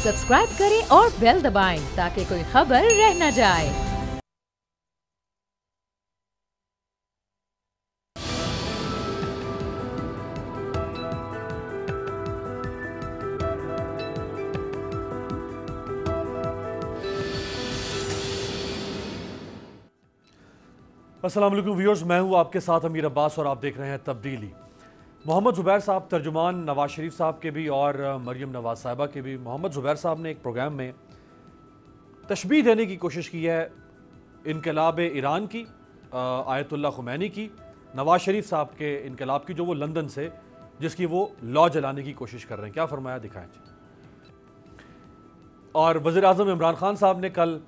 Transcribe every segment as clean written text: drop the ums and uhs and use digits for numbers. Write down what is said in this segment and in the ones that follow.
Subscribe करें और bell दबाएं ताकि कोई खबर रह न जाए। अस्सलाम वालेकुम व्यूअर्स, मैं हूं आपके साथ अमीर अब्बास और आप देख रहे हैं तब्दीली। मोहम्मद ज़ुबैर साहब तर्जुमान नवाज शरीफ साहब के भी और मरियम नवाज साहिबा के भी। मोहम्मद ज़ुबैर साहब ने एक प्रोग्राम में तशबीह देने की कोशिश की है इनकलाब ईरान की, आयतुल्लाह खुमैनी की, नवाज शरीफ साहब के इनकलाब की जो वो लंदन से जिसकी वो लॉ जलाने की कोशिश कर रहे हैं। क्या फरमाया, दिखाएं जी। और वज़ीर आज़म इमरान खान साहब ने कल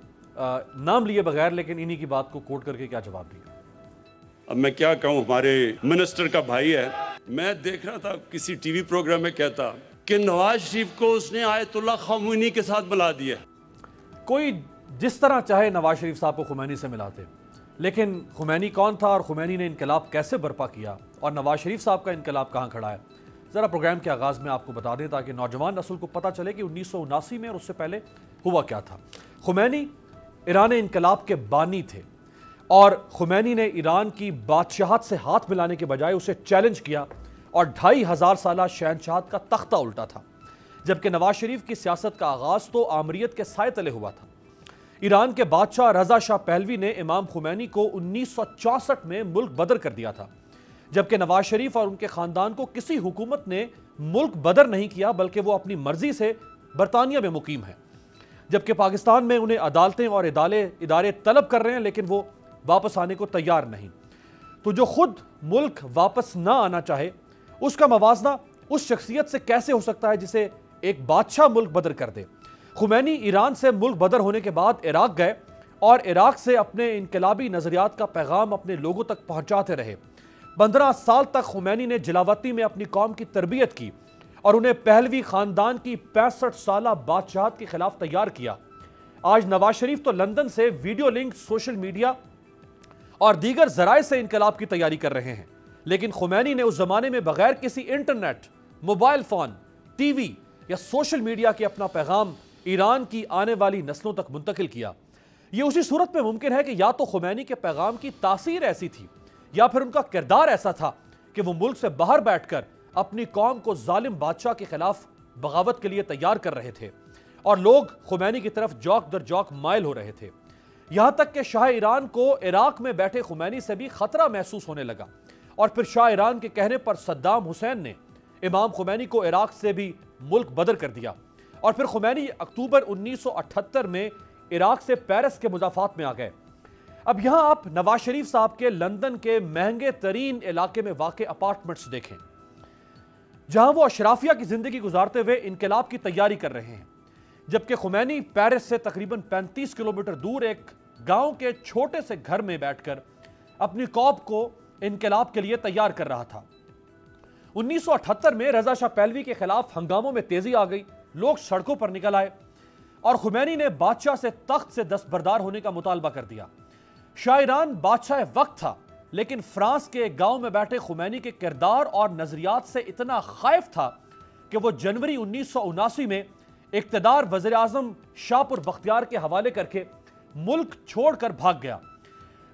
नाम लिए बगैर लेकिन इन्हीं की बात को कोट करके क्या जवाब दिया। अब मैं क्या कहूँ, हमारे मिनिस्टर का भाई है। मैं देख रहा था किसी टीवी प्रोग्राम में कहता कि नवाज शरीफ को उसने आयतुल्लाह खुमैनी के साथ मिला दिया। कोई जिस तरह चाहे नवाज शरीफ साहब को खुमैनी से मिलाते, लेकिन खुमैनी कौन था और खुमैनी ने इनकलाब कैसे बर्पा किया और नवाज शरीफ साहब का इनकलाब कहाँ खड़ा है, ज़रा प्रोग्राम के आगाज़ में आपको बता दें ताकि नौजवान नस्ल को पता चले कि 1979 में और उससे पहले हुआ क्या था। खुमैनी ईरान इनकलाब के बानी थे और खुमैनी ने ईरान की बादशाहत से हाथ मिलाने के बजाय उसे चैलेंज किया और 2500 साल शहनशाहत का तख्ता उल्टा था। जबकि नवाज शरीफ की सियासत का आगाज तो आमरीत के साए तले हुआ था। ईरान के बादशाह रजा शाह पहलवी ने इमाम खुमैनी को 1964 में मुल्क बदर कर दिया था, जबकि नवाज शरीफ और उनके खानदान को किसी हुकूमत ने मुल्क बदर नहीं किया बल्कि वो अपनी मर्जी से बरतानिया में मुकीम है। जबकि पाकिस्तान में उन्हें अदालतें और इदारे तलब कर रहे हैं लेकिन वो वापस आने को तैयार नहीं। तो जो खुद मुल्क वापस ना आना चाहे उसका मवाजना उस शख्सियत से कैसे हो सकता है जिसे एक बादशाह मुल्क बदर कर दे। खुमैनी ईरान से मुल्क बदर होने के बाद इराक गए और इराक से अपने इनकलाबी नजरियात का पैगाम अपने लोगों तक पहुंचाते रहे। 15 साल तक खुमैनी ने जलावती में अपनी कौम की तरबियत की और उन्हें पहलवी खानदान की 65 साल बादशाहत के खिलाफ तैयार किया। आज नवाज शरीफ तो लंदन से वीडियो लिंक, सोशल मीडिया और दीगर जराए से इनकलाब की तैयारी कर रहे हैं, लेकिन खुमैनी ने उस जमाने में बगैर किसी इंटरनेट, मोबाइल फोन, टीवी या सोशल मीडिया के अपना पैगाम ईरान की आने वाली नस्लों तक मुंतकिल किया। यह उसी सूरत में मुमकिन है कि या तो खुमैनी के पैगाम की तासीर ऐसी थी या फिर उनका किरदार ऐसा था कि वो मुल्क से बाहर बैठकर अपनी कौम को जालिम बादशाह के खिलाफ बगावत के लिए तैयार कर रहे थे और लोग खुमैनी की तरफ जौक दर जौक माइल हो रहे थे। यहां तक कि शाह ईरान को इराक में बैठे खुमैनी से भी खतरा महसूस होने लगा और फिर शाह ईरान के कहने पर सद्दाम हुसैन ने इमाम खुमैनी को इराक से भी मुल्क बदर कर दिया और फिर खुमैनी अक्टूबर 1978 में इराक से पेरिस के मुजाफात में आ गए। अब यहां आप नवाज शरीफ साहब के लंदन के महंगे तरीन इलाके में वाक़ अपार्टमेंट्स देखें, जहां वो अशराफिया की जिंदगी गुजारते हुए इनकलाब की तैयारी कर रहे हैं, जबकि खुमैनी पेरिस से तकरीबन 35 किलोमीटर दूर एक गांव के छोटे से घर में बैठकर अपनी कौम को इनकलाब के लिए तैयार कर रहा था। 1978 में रजा शाह पहलवी के खिलाफ हंगामों में तेजी आ गई, लोग सड़कों पर निकल आए और खुमैनी ने बादशाह से तख्त से दस्तबरदार होने का मुतालबा कर दिया। शाह ईरान बादशाह वक्त था, लेकिन फ्रांस के एक गांव में बैठे खुमैनी के किरदार और नजरियात से इतना खौफ था कि वो जनवरी 1979 में इक्तदार वज़ीर आज़म शाहपुर बख्तियार के हवाले करके मुल्क छोड़कर भाग गया।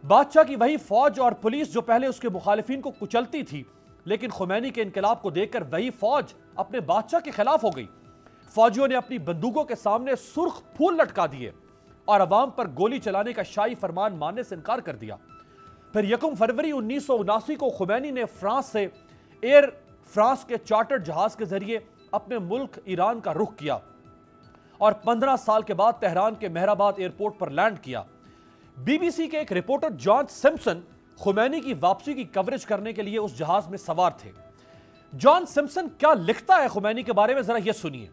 बादशाह की वही फौज और पुलिस जो पहले उसके मुखालिफिन को कुचलती थी, लेकिन खुमैनी के इनकलाब को देखकर वही फौज अपने बादशाह के खिलाफ हो गई। फौजियों ने अपनी बंदूकों के सामने सुर्ख फूल लटका दिए और अवाम पर गोली चलाने का शाही फरमान मानने से इनकार कर दिया। फिर 1 फरवरी 1979 को खुमैनी ने फ्रांस से एयर फ्रांस के चार्टर्ड जहाज के जरिए अपने मुल्क ईरान का रुख किया और 15 साल के बाद तेहरान के मेहराबाद एयरपोर्ट पर लैंड किया। बीबीसी के एक रिपोर्टर जॉन सिम्पसन खुमैनी की वापसी की कवरेज करने के लिए उस जहाज में सवार थे। जॉन सिम्पसन क्या लिखता है खुमैनी के बारे में, जरा यह सुनिए।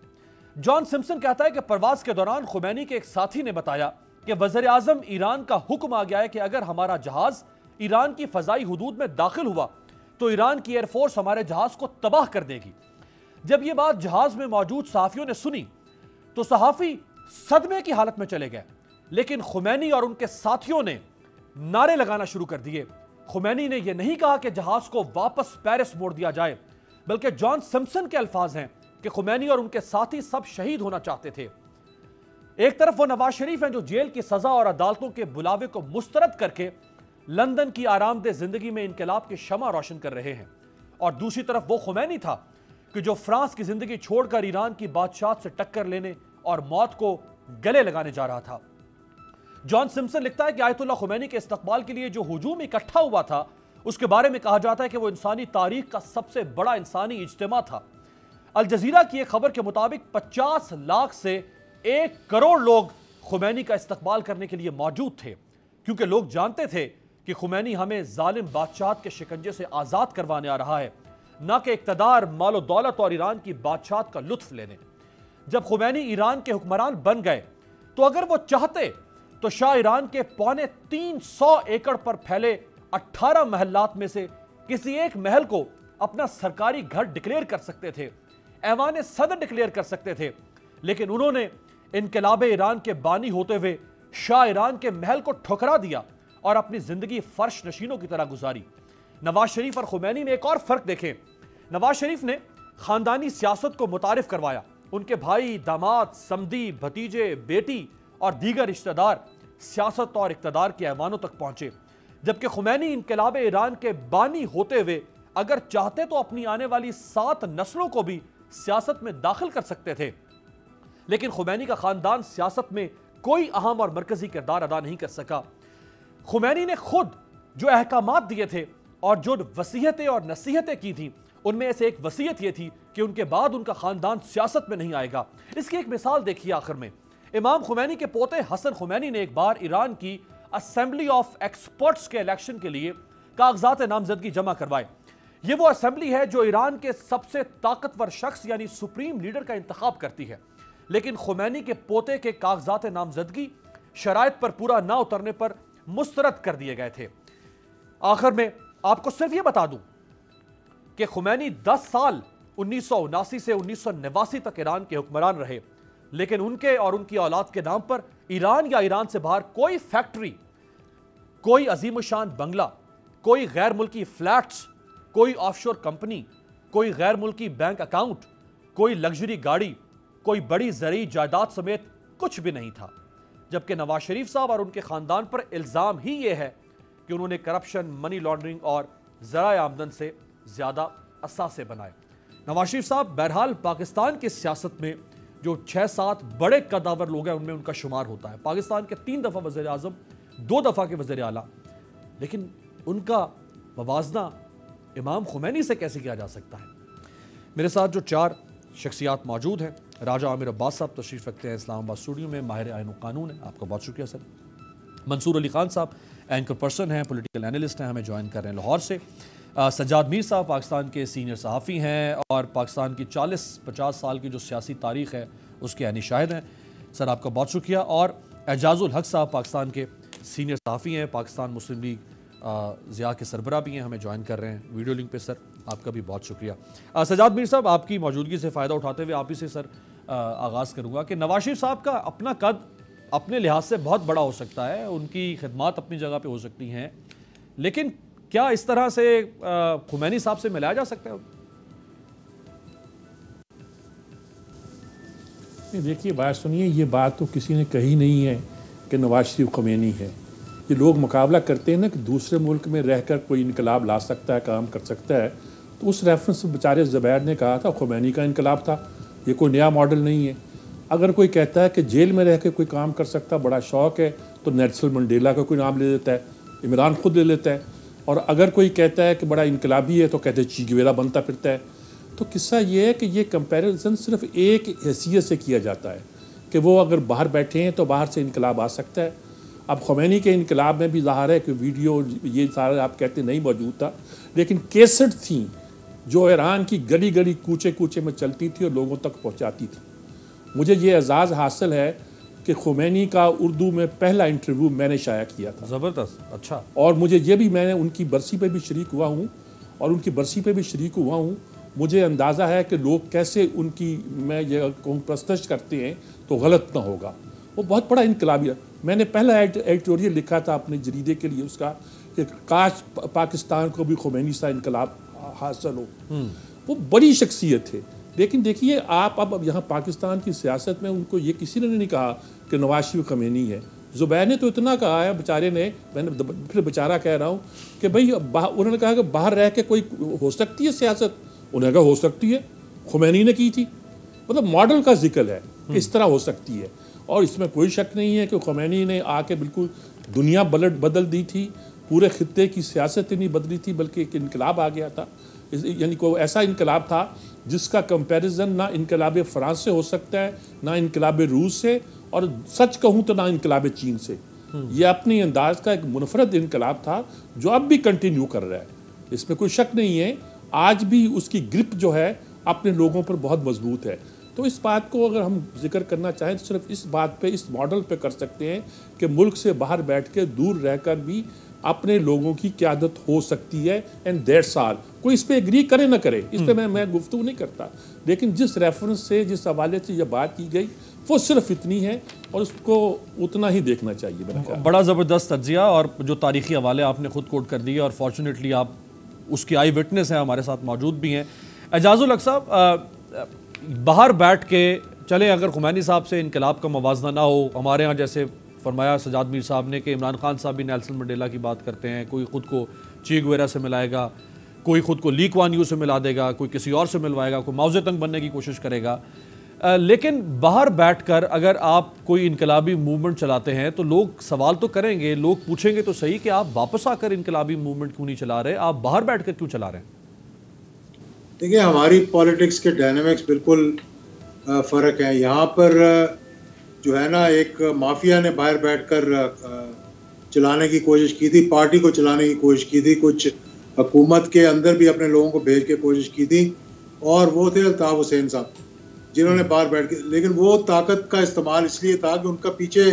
जॉन सिम्पसन कहता है कि परवाज के दौरान खुमैनी के एक साथी ने बताया कि वज़ीर आज़म ईरान का हुक्म आ गया है कि अगर हमारा जहाज ईरान की फजाई हुदूद में दाखिल हुआ तो ईरान की एयरफोर्स हमारे जहाज को तबाह कर देगी। जब यह बात जहाज में मौजूद सहाफियों ने सुनी तो सहाफी सदमे की हालत में चले गए, लेकिन खुमैनी और उनके साथियों ने नारे लगाना शुरू कर दिए। खुमैनी ने यह नहीं कहा कि जहाज को वापस पेरिस मोड़ दिया जाए, बल्कि जॉन सिम्पसन के अल्फाज हैं कि खुमैनी और उनके साथी सब शहीद होना चाहते थे। एक तरफ वो नवाज शरीफ हैं जो जेल की सजा और अदालतों के बुलावे को मुस्तरद करके लंदन की आरामदेह जिंदगी में इनकलाब की शमा रोशन कर रहे हैं, और दूसरी तरफ वो खुमैनी था कि जो फ्रांस की जिंदगी छोड़कर ईरान की बादशाह से टक्कर लेने और मौत को गले लगाने जा रहा था। जॉन सिम्पसन लिखता है कि आयतुल्लाह खुमैनी के इस्तकबाल के लिए जो हुजूम इकट्ठा हुआ था उसके बारे में कहा जाता है कि वो इंसानी तारीख का सबसे बड़ा इंसानी इज्तिमा था। अल जजीरा की एक खबर के मुताबिक 50 लाख से 1 करोड़ लोग खुमैनी का इस्तकबाल करने के लिए मौजूद थे, क्योंकि लोग जानते थे कि खुमैनी हमें जालिम बादशाह के शिकंजे से आजाद करवाने आ रहा है, ना कि इक्तदार, मालो दौलत और ईरान की बादशाह का लुत्फ लेने। जब खुमैनी ईरान के हुक्मरान बन गए तो अगर वो चाहते तो शाह ईरान के 350 एकड़ पर फैले 18 महल्लात में से किसी एक महल को अपना सरकारी घर डिक्लेयर कर सकते थे, ऐवान सदर डिक्लेयर कर सकते थे, लेकिन उन्होंने इनकलाब ईरान के बानी होते हुए शाह ईरान के महल को ठुकरा दिया और अपनी जिंदगी फर्श नशीनों की तरह गुजारी। नवाज शरीफ और खुमैनी में एक और फर्क देखें। नवाज शरीफ ने खानदानी सियासत को मुतारिफ करवाया, उनके भाई, दामाद, समधी, भतीजे, बेटी और दीगर रिश्तेदार सियासत और इक्तदार के ऐवानों तक पहुंचे, जबकि खुमैनी इनकलाब ईरान के बानी होते हुए अगर चाहते तो अपनी आने वाली 7 नस्लों को भी सियासत में दाखिल कर सकते थे, लेकिन खुमैनी का खानदान सियासत में कोई अहम और मरकजी किरदार अदा नहीं कर सका। खुमैनी ने खुद जो अहकामात दिए थे और जो वसीयतें और नसीहतें की थी, उनमें से एक वसीयत यह थी कि उनके बाद उनका खानदान सियासत में नहीं आएगा। इसकी एक मिसाल देखिए, आखिर में इमाम खुमैनी के पोते हसन खुमैनी ने एक बार ईरान की असेंबली ऑफ एक्सपर्ट्स के इलेक्शन के लिए कागजात नामजदगी जमा करवाए। यह वो असेंबली है जो ईरान के सबसे ताकतवर शख्स यानी सुप्रीम लीडर का इंतखाब करती है, लेकिन खुमैनी के पोते के कागजात नामजदगी शराइत पर पूरा ना उतरने पर मुस्तरद कर दिए गए थे। आखिर में आपको सिर्फ यह बता दूं कि खुमैनी 10 साल 1979 से 1989 तक ईरान के हुक्मरान रहे, लेकिन उनके और उनकी औलाद के नाम पर ईरान या ईरान से बाहर कोई फैक्ट्री, कोई अजीमुशान बंगला, कोई गैर मुल्की फ्लैट्स, कोई ऑफशोर कंपनी, कोई गैर मुल्की बैंक अकाउंट, कोई लग्जरी गाड़ी, कोई बड़ी ज़रूरी जायदाद समेत कुछ भी नहीं था। जबकि नवाज शरीफ साहब और उनके खानदान पर इल्ज़ाम ही यह है कि उन्होंने करप्शन, मनी लॉन्ड्रिंग और ज़राए आमदन से ज़्यादा असासे बनाए। नवाज शरीफ साहब बहरहाल पाकिस्तान की सियासत में जो 6-7 बड़े कदावर लोग हैं उनमें उनका शुमार होता है। पाकिस्तान के 3 दफ़ा वज़ीर आज़म, 2 दफ़ा के वज़ीर आला, लेकिन उनका मवाजना इमाम खुमैनी से कैसे किया जा सकता है। मेरे साथ जो 4 शख्सियात मौजूद हैं, राजा आमिर अब्बास साहब तशरीफ़ रखते हैं इस्लामाबाद स्टूडियो में, माहिर आइन कानून है, आपका बहुत शुक्रिया सर। मंसूर अली खान साहब एंकर पर्सन हैं, पॉलिटिकल एनालिस्ट हैं, हमें ज्वाइन कर रहे हैं लाहौर से। सज्जाद मीर साहब पाकिस्तान के सीनियर सहाफ़ी हैं और पाकिस्तान की 40-50 साल की जो सियासी तारीख़ है उसके ऐनी शाहिद हैं। सर आपका बहुत शुक्रिया। और एजाजुल हक साहब पाकिस्तान के सीनियर सहाफ़ी हैं, पाकिस्तान मुस्लिम लीग ज़िया के सरबरा भी हैं, हमें ज्वाइन कर रहे हैं वीडियो लिंक पे। सर आपका भी बहुत शुक्रिया। सज्जाद मीर साहब, आपकी मौजूदगी से फ़ायदा उठाते हुए आप ही से सर आगाज़ करूँगा कि नवाज शरीफ साहब का अपना कद अपने लिहाज से बहुत बड़ा हो सकता है, उनकी खिदमात अपनी जगह पे हो सकती हैं, लेकिन क्या इस तरह से खुमैनी साहब से मिलाया जा सकता है? देखिए, बात सुनिए, ये बात तो किसी ने कही नहीं है कि नवाज शरीफ खुमैनी है। ये लोग मुकाबला करते हैं ना कि दूसरे मुल्क में रहकर कोई इनकलाब ला सकता है, काम कर सकता है, तो उस रेफरेंस में बेचारे ज़ुबैर ने कहा था खुमैनी का इनकलाब था, ये कोई नया मॉडल नहीं है। अगर कोई कहता है कि जेल में रह कर कोई काम कर सकता, बड़ा शौक़ है, तो नेल्सन मंडेला का कोई नाम ले लेता है, इमरान खुद ले लेता है। और अगर कोई कहता है कि बड़ा इनकलाबी है तो कहते हैं ची गुवेरा बनता फिरता है। तो किस्सा ये है कि ये कंपैरिजन सिर्फ एक हैसियत से किया जाता है कि वो अगर बाहर बैठे हैं तो बाहर से इनकलाब आ सकता है। अब खुमैनी के इनकलाब में भी ज़ाहिर है कि वीडियो ये सारा आप कहते नहीं मौजूद था, लेकिन केसेट थी जो ईरान की गली गली कूचे कूचे में चलती थी और लोगों तक पहुँचाती थी। मुझे ये एजाज़ हासिल है कि खुमैनी का उर्दू में पहला इंटरव्यू मैंने शाया किया था। ज़बरदस्त, अच्छा। और मुझे ये भी, मैंने उनकी बरसी पे भी शरीक हुआ हूँ और उनकी बरसी पे भी शरीक हुआ हूँ। मुझे अंदाज़ा है कि लोग कैसे उनकी, मैं ये कहूँ, प्रस्तश करते हैं तो गलत ना होगा। वो बहुत बड़ा इनकलाबी है। मैंने पहला एडिटोरियल लिखा था अपने जरीदे के लिए उसका कि काश पाकिस्तान को भी खुमैनी सा इनकलाब हासिल हो। वो बड़ी शख्सियत थे, लेकिन देखिए आप अब यहाँ पाकिस्तान की सियासत में उनको ये किसी ने नहीं कहा कि नवाज शरीफ ख़मैनी है। ज़ुबैर ने तो इतना कहा है बेचारे ने, मैंने फिर बेचारा कह रहा हूँ कि भाई उन्होंने कहा कि बाहर रह के कोई हो सकती है सियासत, उन्होंने कहा हो सकती है, ख़ुमैनी ने की थी। मतलब मॉडल का जिक्र है कि इस तरह हो सकती है, और इसमें कोई शक नहीं है कि ख़ुमैनी ने आके बिल्कुल दुनिया बदल दी थी, पूरे खित्ते की सियासत ही नहीं बदली थी बल्कि एक इनकलाब आ गया था। यानी कोई ऐसा इनकलाब था जिसका कंपैरिजन ना इनकलाब फ्रांस से हो सकता है, ना इनकलाब रूस से, और सच कहूँ तो ना इनकलाब चीन से। ये अपनी अंदाज का एक मुनफरद इनकलाब था जो अब भी कंटिन्यू कर रहा है, इसमें कोई शक नहीं है। आज भी उसकी ग्रिप जो है अपने लोगों पर बहुत मजबूत है। तो इस बात को अगर हम जिक्र करना चाहें तो सिर्फ इस बात पे, इस मॉडल पे कर सकते हैं कि मुल्क से बाहर बैठ के दूर रहकर भी अपने लोगों की क़यादत हो सकती है, एंड दैट्स ऑल। कोई इस पे एग्री करे ना करे, इस पे मैं गुफ्तगू नहीं करता, लेकिन जिस रेफरेंस से, जिस हवाले से यह बात की गई वो सिर्फ इतनी है और उसको उतना ही देखना चाहिए मेरा ख्याल। बड़ा ज़बरदस्त तज्जिया और जो तारीख़ी हवाले आपने खुद कोट कर दिए, और फॉर्चुनेटली आप उसकी आई विटनेस हैं, हमारे साथ मौजूद भी हैं। एजाजुल हक साहब, बाहर बैठ के चले अगर ख़ुमैनी साहब से इनकलाब का मवाजना ना हो, हमारे यहाँ जैसे फरमाया सजाद मीर साहब ने कि इमरान खान साहब भी नेल्सन मंडेला की बात करते हैं, कोई ख़ुद को चे गुवेरा से मिलाएगा, कोई ख़ुद को ली कुआन यू से मिला देगा, कोई किसी और से मिलवाएगा, कोई माओ ज़ेडंग बनने की कोशिश करेगा। लेकिन बाहर बैठकर अगर आप कोई इनकलाबी मूवमेंट चलाते हैं तो लोग सवाल तो करेंगे, लोग पूछेंगे तो सही कि आप वापस आकर इनकलाबी मूवमेंट क्यों नहीं चला रहे, आप बाहर बैठकर क्यों चला रहे हैं? देखिए, हमारी पॉलिटिक्स के डायनामिक्स बिल्कुल फ़र्क है। यहाँ पर जो है ना, एक माफिया ने बाहर बैठकर चलाने की कोशिश की थी, पार्टी को चलाने की कोशिश की थी, कुछ हुकूमत के अंदर भी अपने लोगों को भेज के कोशिश की थी, और वो थे अल्ताफ हुसैन साहब जिन्होंने बाहर बैठ के, लेकिन वो ताकत का इस्तेमाल इसलिए था कि उनका पीछे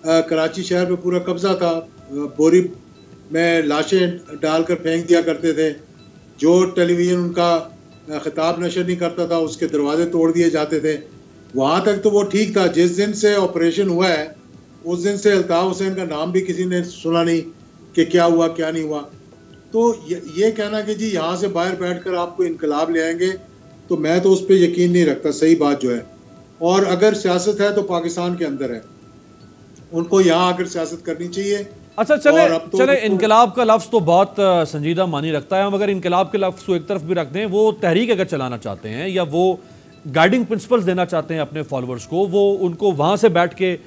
कराची शहर पे पूरा कब्जा था, बोरी में लाशें डालकर फेंक दिया करते थे, जो टेलीविज़न उनका खिताब नशर नहीं करता था उसके दरवाजे तोड़ दिए जाते थे। वहाँ तक तो वो ठीक था। जिस दिन से ऑपरेशन हुआ है उस दिन से अल्ताफ हुसैन का नाम भी किसी ने सुना नहीं कि क्या हुआ क्या नहीं हुआ। तो ये कहना कि जी यहाँ से बाहर बैठकर आपको इनकलाब ले आएंगे, तो मैं तो उस पर यकीन नहीं रखता। सही बात जो है, और अगर सियासत है तो पाकिस्तान के अंदर है, उनको यहाँ आकर सियासत करनी चाहिए। अच्छा, चले इनकलाब का लफ्ज़ तो बहुत संजीदा मानी रखता है। हम अगर इनकलाब के लफ्ज़ को एक तरफ भी रख दें, वो तहरीक अगर चलाना चाहते हैं या वो गाइडिंग प्रिंसिपल्स देना चाहते हैं अपने फॉलोअर्स को, वो उनको वहाँ से बैठ के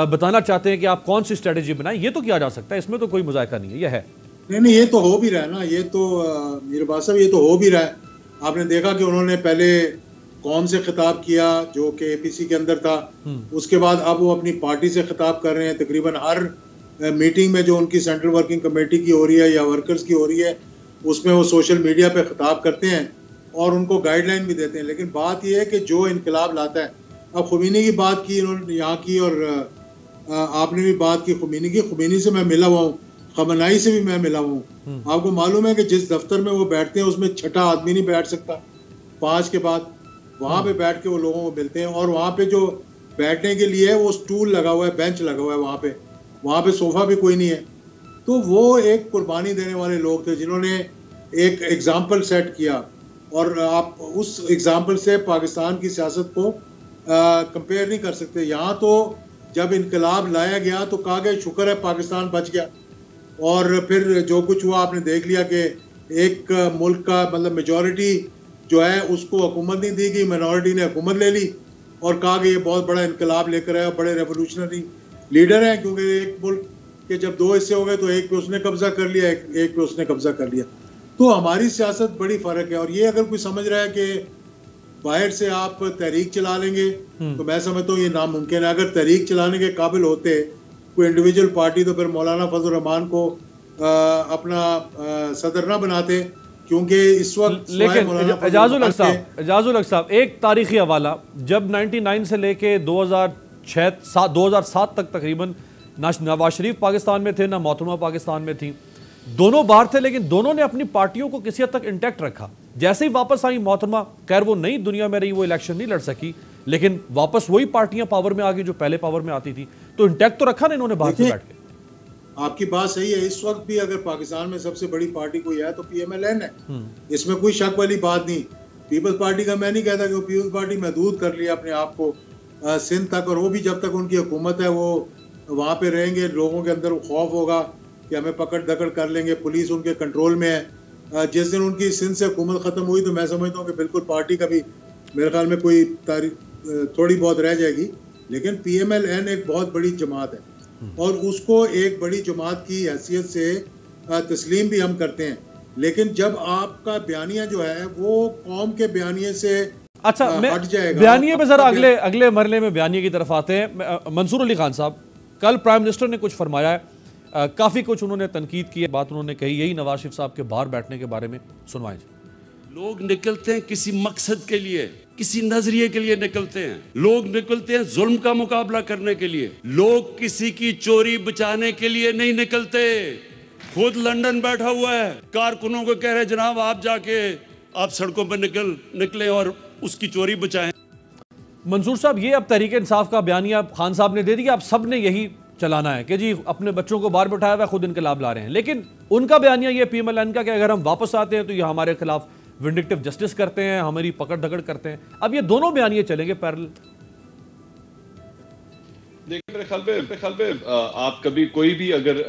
बताना चाहते हैं कि आप कौन सी स्ट्रेटेजी बनाएं, ये तो किया जा सकता है, इसमें तो कोई मुज़ायका नहीं है। यह है नहीं, ये तो हो भी रहा है ना, ये तो मीरबाज साहब, ये तो हो भी रहा है। आपने देखा कि उन्होंने पहले कौम से खिताब किया जो कि APC के अंदर था, उसके बाद अब वो अपनी पार्टी से खिताब कर रहे हैं। तकरीबन हर मीटिंग में जो उनकी सेंट्रल वर्किंग कमेटी की हो रही है या वर्कर्स की हो रही है, उसमें वो सोशल मीडिया पे खिताब करते हैं और उनको गाइडलाइन भी देते हैं। लेकिन बात यह है कि जो इनकलाब लाता है, अब खुमैनी की बात की इन्होंने यहाँ की, और आपने भी बात की खुमैनी की। खुमैनी से मैं मिला हुआ हूँ, खमनाई से भी मैं मिला हूँ। आपको मालूम है कि जिस दफ्तर में वो बैठते हैं उसमें छठा आदमी नहीं बैठ सकता 5 के बाद। वहाँ पे बैठ के वो लोगों को मिलते हैं, और वहाँ पे जो बैठने के लिए वो स्टूल लगा हुआ है, बेंच लगा हुआ है, वहाँ पे सोफा भी कोई नहीं है। तो वो एक कुर्बानी देने वाले लोग थे जिन्होंने एक एग्जाम्पल सेट किया, और आप उस एग्जाम्पल से पाकिस्तान की सियासत को कंपेयर नहीं कर सकते। यहाँ तो जब इनकलाब लाया गया तो कहा गया शुक्र है पाकिस्तान बच गया, और फिर जो कुछ हुआ आपने देख लिया कि एक मुल्क का मतलब मेजॉरिटी जो है उसको हुकूमत नहीं दी गई, माइनॉरिटी ने हुकूमत ले ली, और कहा कि ये बहुत बड़ा इनकलाब लेकर आया, बड़े रेवोल्यूशनरी लीडर हैं। क्योंकि एक मुल्क के जब 2 हिस्से हो गए तो एक पे उसने कब्जा कर लिया, एक पे उसने कब्जा कर लिया। तो हमारी सियासत बड़ी फ़र्क है। और ये अगर कोई समझ रहा है कि बाहर से आप तहरीक चला लेंगे, तो मैं समझता हूँ ये नामुमकिन है। अगर तहरीक चलाने के काबिल होते कोई इंडिविजुअल पार्टी, तो फिर मौलाना फजल रहमान को अपना सदर ना बनाते, क्योंकि इस वक्त। लेकिन एजाजुल हक साहब, एक तारीखी हवाला, जब 99 से लेके 2006-2007 तक तकरीबन ना नवाज शरीफ पाकिस्तान में थे ना मोहतरमा पाकिस्तान में थी, दोनों बाहर थे, लेकिन दोनों ने अपनी पार्टियों को किसी हद तक इंटैक्ट रखा। जैसे ही वापस आई मोहतरमा, खैर वो नई दुनिया में रही, वो इलेक्शन नहीं लड़ सकी, लेकिन वापस वही पार्टियां पावर में आ गई जो पहले पावर में आती थी। तो इंटैक्ट तो रखा ना इन्होंने बाहर से बैठ के। आपकी बात सही है। इस वक्त भी अगर पाकिस्तान में सबसे बड़ी पार्टी कोई है तो PMLN है, इसमें कोई शक वाली बात नहीं। पीपल्स पार्टी का मैं नहीं कहता कि वो पीपल्स पार्टी महदूद कर लिया अपने आप को सिंध तक, और वो भी जब तक उनकी हुकूमत है वो वहाँ पे रहेंगे, लोगों के अंदर खौफ होगा कि हमें पकड़ दकड़ कर लेंगे, पुलिस उनके कंट्रोल में है। जिस दिन उनकी सिंध से हुकूमत ख़त्म हुई तो मैं समझता हूँ कि बिल्कुल पार्टी का भी मेरे ख्याल में कोई थोड़ी बहुत रह जाएगी, लेकिन PMLN एक बहुत बड़ी जमात है और उसको एक बड़ी जमात की हैसियत से तस्लीम भी हम करते हैं, लेकिन जब आपका बयानिया जो है वो कौम के बयानिए से अच्छा हट जाएगा। बयानिए पे जरा अगले मरले में बयानिए की तरफ आते हैं। मंसूर अली खान साहब, कल प्राइम मिनिस्टर ने कुछ फरमाया है, काफी कुछ उन्होंने तनकीद की है, बात उन्होंने कही, यही नवाज शरीफ साहब के बाहर बैठने के बारे में सुनवाएं। लोग निकलते हैं किसी मकसद के लिए, किसी नजरिए के लिए निकलते हैं। लोग निकलते हैं जुल्म का मुकाबला करने के लिए। लोग किसी की चोरी बचाने के लिए नहीं निकलते। खुद लंदन बैठा हुआ है, कारकुनों को कह रहे जनाब आप जाके आप सड़कों पर निकले और उसकी चोरी बचाएं। मंसूर साहब, ये अब तहरीक इंसाफ का बयानिया खान साहब ने दे दिया, अब सब ने यही चलाना है कि जी अपने बच्चों को बाहर बैठाया हुआ खुद इनकलाब ला रहे हैं, लेकिन उनका बयानिया ये PMLN का कि अगर हम वापस आते हैं तो ये हमारे खिलाफ विंडिक्टिव जस्टिस करते हैं, हमारी पकड़ दकड़ करते हैं। अब ये दोनों बयानिए चलेंगे पैरेलल। देखिए मेरे ख्याल में आप कभी कोई भी अगर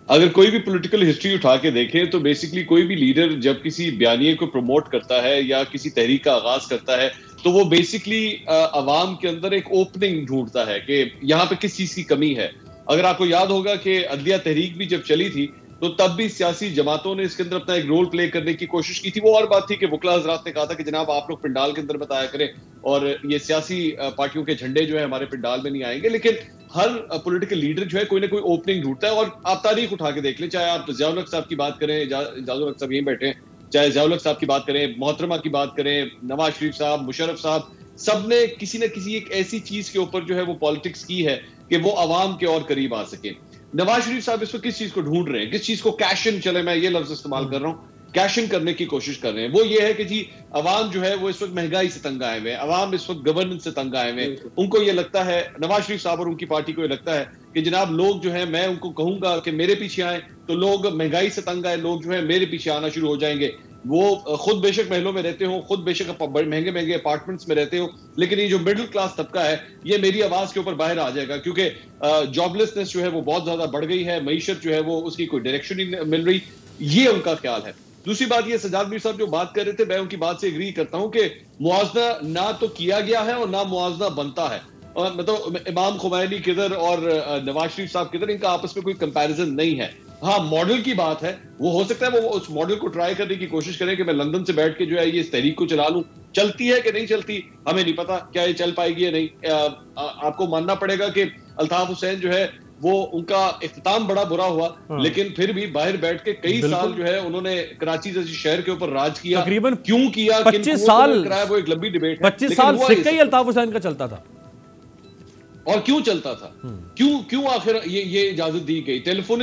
अगर कोई भी पॉलिटिकल हिस्ट्री उठा के देखें तो बेसिकली कोई भी लीडर जब किसी बयानिए को प्रमोट करता है या किसी तहरीक का आगाज करता है तो वो बेसिकली अवाम के अंदर एक ओपनिंग ढूंढता है कि यहाँ पे किस चीज की कमी है। अगर आपको याद होगा कि अदलिया तहरीक भी जब चली थी तो तब भी सियासी जमातों ने इसके अंदर अपना एक रोल प्ले करने की कोशिश की थी। वो और बात थी कि वकला हजरात ने कहा था कि जनाब आप लोग पंडाल के अंदर बताया करें और ये सियासी पार्टियों के झंडे जो है हमारे पंडाल में नहीं आएंगे। लेकिन हर पॉलिटिकल लीडर जो है कोई ना कोई ओपनिंग ढूंढता है और आप तारीख उठा के देख लें, चाहे आप ज़ियाउल हक साहब की बात करें, ज़ियाउल हक साहब यहीं बैठे हैं, चाहे ज़ियाउल हक साहब की बात करें, मोहतरमा की बात करें, नवाज शरीफ साहब, मुशर्रफ साहब, सबने किसी न किसी एक ऐसी चीज के ऊपर जो है वो पॉलिटिक्स की है कि वो अवाम के और करीब आ सके। नवाज शरीफ साहब इस वक्त किस चीज को ढूंढ रहे हैं, किस चीज को कैश इन, चले मैं ये लफ्ज इस्तेमाल कर रहा हूं, कैश इन करने की कोशिश कर रहे हैं। वो ये है कि जी अवाम जो है वो इस वक्त महंगाई से तंग आए हुए हैं, अवाम इस वक्त गवर्नेंस से तंग आए हुए हैं। उनको ये लगता है, नवाज शरीफ साहब और उनकी पार्टी को ये लगता है कि जनाब लोग जो है, मैं उनको कहूंगा कि मेरे पीछे आए तो लोग महंगाई से तंग आए, लोग जो है मेरे पीछे आना शुरू हो जाएंगे। वो खुद बेशक महलों में रहते हो, खुद बेशक महंगे महंगे अपार्टमेंट्स में रहते हो, लेकिन ये जो मिडिल क्लास तबका है ये मेरी आवाज के ऊपर बाहर आ जाएगा, क्योंकि जॉबलेसनेस जो है वो बहुत ज्यादा बढ़ गई है, मईशत जो है वो उसकी कोई डायरेक्शन नहीं मिल रही। ये उनका ख्याल है। दूसरी बात ये, सजाद मीर साहब जो बात कर रहे थे, मैं उनकी बात से एग्री करता हूं कि मुआवजा ना तो किया गया है और ना मुआवजा बनता है। और मतलब इमाम खुमैनी किधर और नवाज शरीफ साहब किधर, इनका आपस में कोई कंपैरिजन नहीं है। हाँ, मॉडल की बात है, वो हो सकता है वो उस मॉडल को ट्राई करने की कोशिश करें कि मैं लंदन से बैठ के जो है ये इस तहरीक को चला लूं। चलती है कि नहीं चलती हमें नहीं पता, क्या ये चल पाएगी या नहीं। आपको मानना पड़ेगा कि अल्ताफ हुसैन जो है वो उनका इख्तिताम बड़ा बुरा हुआ, लेकिन फिर भी बाहर बैठ के कई साल जो है उन्होंने कराची जैसे शहर के ऊपर राज किया। तकरीबन क्यों किया, 25 साल कराया, वो एक लंबी डिबेट है। 25 साल सिक्का ही अल्ताफ हुसैन का चलता था। और क्यों चलता था, क्यों आखिर ये इजाजत दी गई?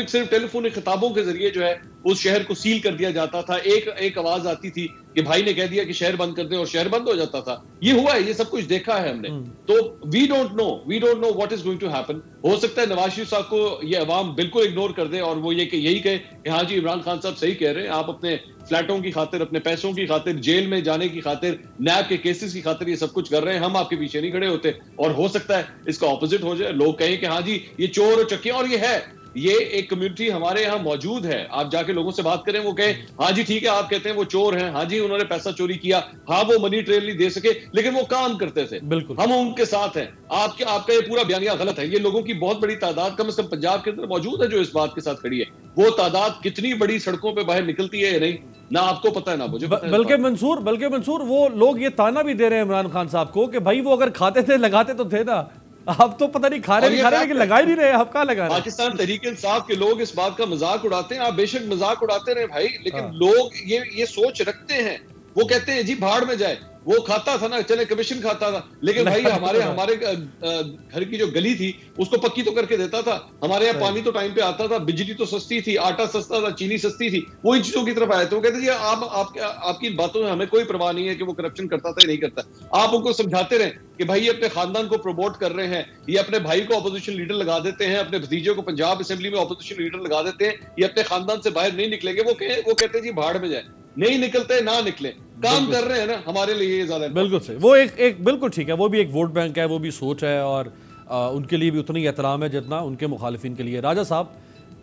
सिर्फ टेलीफोनिक खिताबों के जरिए जो है उस शहर को सील कर दिया जाता था। एक आवाज आती थी कि भाई ने कह दिया कि शहर बंद कर दें और शहर बंद हो जाता था। ये हुआ है, ये सब कुछ देखा है हमने। तो we don't know what is going to happen. हो सकता है नवाज शरीफ साहब को ये अवाम बिल्कुल इग्नोर कर दे और वो यही कहे कि हाँ जी इमरान खान साहब सही कह रहे हैं, आप अपने फ्लैटों की खातिर, अपने पैसों की खातिर, जेल में जाने की खातिर, नैब के केसेस की खातिर ये सब कुछ कर रहे हैं, हम आपके पीछे नहीं खड़े होते। और हो सकता है इसका ऑपोजिट हो जाए, लोग कहें कि हाँ जी ये चोर और चक्के, और ये है, ये एक कम्युनिटी हमारे यहाँ मौजूद है। आप जाके लोगों से बात करें, वो कहे हाँ जी ठीक है, आप कहते हैं वो चोर हैं, हाँ जी उन्होंने पैसा चोरी किया, हाँ वो मनी ट्रेल नहीं दे सके, लेकिन वो काम करते थे, बिल्कुल हम उनके साथ हैं। आपका ये पूरा बयानिया गलत है। ये लोगों की बहुत बड़ी तादाद कम से कम पंजाब के अंदर मौजूद है जो इस बात के साथ खड़ी है। वो तादाद कितनी बड़ी सड़कों पे बाहर निकलती है या नहीं, ना आपको पता है ना मुझे पता है। बल्कि मंसूर वो लोग ये ताना भी दे रहे हैं इमरान खान साहब को कि भाई वो अगर खाते थे लगाते तो थे ना, आप तो पता नहीं खा रहे लेकिन लगा ही नहीं रहे। आप कहाँ लगा रहे? पाकिस्तान तहरीक इंसाफ के लोग इस बात का मजाक उड़ाते हैं। आप बेशक मजाक उड़ाते रहे भाई, लेकिन लोग ये सोच रखते हैं। वो कहते हैं जी भाड़ में जाए, वो खाता था ना, चले कमीशन खाता था, लेकिन भाई हमारे घर की जो गली थी उसको पक्की तो करके देता था। हमारे यहाँ पानी तो टाइम पे आता था, बिजली तो सस्ती थी, आटा सस्ता था, चीनी सस्ती थी। वो इन चीजों की तरफ आए थे। वो कहते जी आपकी इन बातों में हमें कोई परवाह नहीं है कि वो करप्शन करता था या नहीं करता। आप उनको समझाते रहे कि भाई ये अपने खानदान को प्रमोट कर रहे हैं, ये अपने भाई को अपोजिशन लीडर लगा देते हैं, अपने भतीजे को पंजाब असेंबली में अपोजिशन लीडर लगा देते हैं, ये अपने खानदान से बाहर नहीं निकलेंगे। वो कहते हैं जी भाड़ में जाए। नहीं निकलते ना निकले, काम कर रहे हैं ना, हमारे लिए ये ज्यादा बिल्कुल सही। वो एक बिल्कुल ठीक है, वो भी एक वोट बैंक है, वो भी सोच है और उनके लिए भी उतना ही एहतराम है जितना उनके मुखालिफिन के लिए। राजा साहब,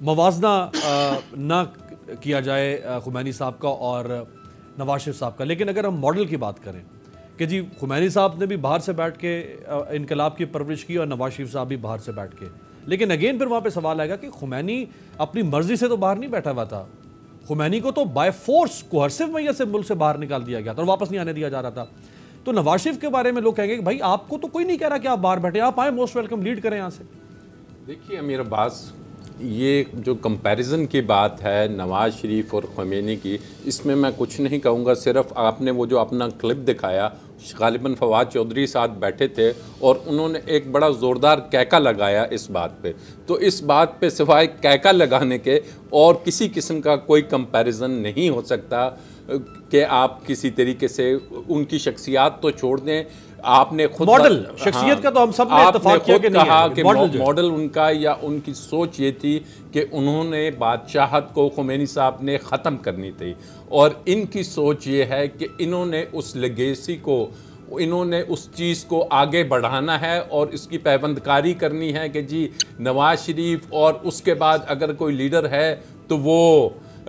मवाजना ना किया जाए खुमैनी साहब का और नवाज शरीफ साहब का, लेकिन अगर हम मॉडल की बात करें कि जी खुमैनी साहब ने भी बाहर से बैठ के इनकलाब की परवरिश की और नवाज शरीफ साहब भी बाहर से बैठ के, लेकिन अगेन फिर वहाँ पे सवाल आएगा कि खुमैनी अपनी मर्जी से तो बाहर नहीं बैठा हुआ था, खुमैनी को तो बाय फोर्स कोहर्सिव मैया से मुल्क से बाहर निकाल दिया गया था और वापस नहीं आने दिया जा रहा था। तो नवाज शरीफ के बारे में लोग कहेंगे कि भाई आपको तो कोई नहीं कह रहा कि आप बाहर बैठे, आप आए, मोस्ट वेलकम, लीड करें यहाँ से। देखिए अमीर अब्बास, ये जो कंपैरिजन की बात है नवाज शरीफ और ख़ुमैनी की, इसमें मैं कुछ नहीं कहूँगा, सिर्फ आपने वो जो अपना क्लिप दिखाया, गालिबन फवाद चौधरी साथ बैठे थे और उन्होंने एक बड़ा ज़ोरदार कैका लगाया इस बात पे, तो इस बात पे सिवाय कैका लगाने के और किसी किस्म का कोई कंपैरिजन नहीं हो सकता कि आप किसी तरीके से उनकी शख्सियत तो छोड़ दें, आपने खुद मॉडल शख्सियत का तो हम सब ने इत्तेफाक किया कि कहा कि मॉडल उनका या उनकी सोच ये थी कि उन्होंने बादशाहत को ख़ुमैनी साहब ने ख़त्म करनी थी और इनकी सोच ये है कि इन्होंने उस लेगेसी को, इन्होंने उस चीज़ को आगे बढ़ाना है और इसकी पैबंदकारी करनी है कि जी नवाज शरीफ और उसके बाद अगर कोई लीडर है तो वो